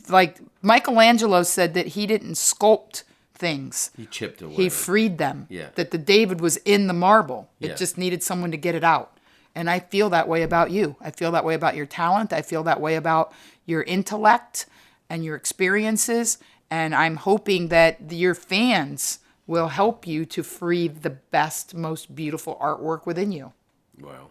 Like Michelangelo said that he didn't sculpt things. He chipped away. He freed them. Yeah. That the David was in the marble. It Yeah. just needed someone to get it out. And I feel that way about you. I feel that way about your talent. I feel that way about your intellect and your experiences. And I'm hoping that your fans will help you to free the best, most beautiful artwork within you. Wow.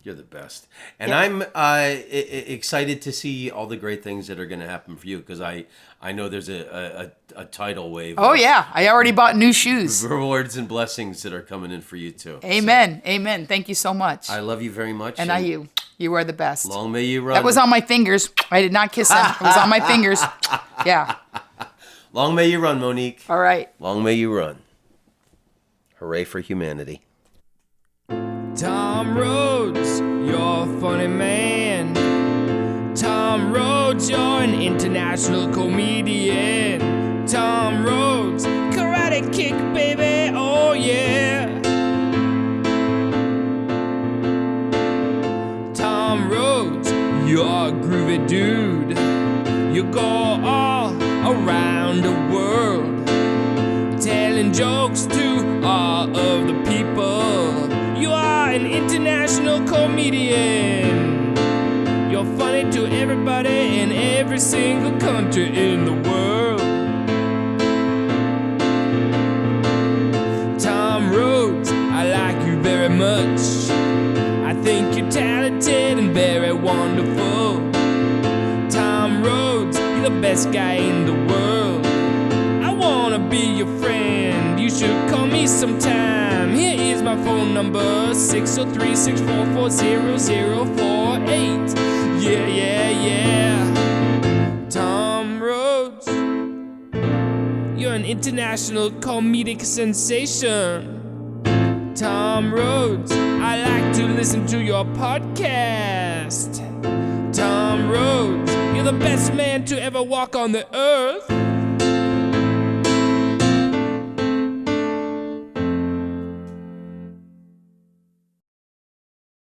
You're the best. And I'm excited to see all the great things that are going to happen for you, because I know there's a tidal wave. Oh, yeah. I already bought new shoes. Rewards and blessings that are coming in for you, too. Amen. So, amen. Thank you so much. I love you very much. And I you. You are the best. Long may you run. That was on my fingers. I did not kiss him. It was on my fingers. Yeah. Long may you run, Monique. All right. Long may you run. Hooray for humanity. Tom Rhodes, you're a funny man. Tom Rhodes. Rhodes, you're an international comedian. Tom Rhodes, karate kick, baby, oh yeah. Tom Rhodes, you're a groovy dude. You go all around the world, telling jokes to all of the people. You are an international comedian. You're funny to everybody in every single country in the world. Tom Rhodes, I like you very much. I think you're talented and very wonderful. Tom Rhodes, you're the best guy in the world. I wanna be your friend, you should call me sometime. Here is my phone number, 603-644-0048. Yeah, yeah, yeah. Tom Rhodes, you're an international comedic sensation. Tom Rhodes, I like to listen to your podcast. Tom Rhodes, you're the best man to ever walk on the earth.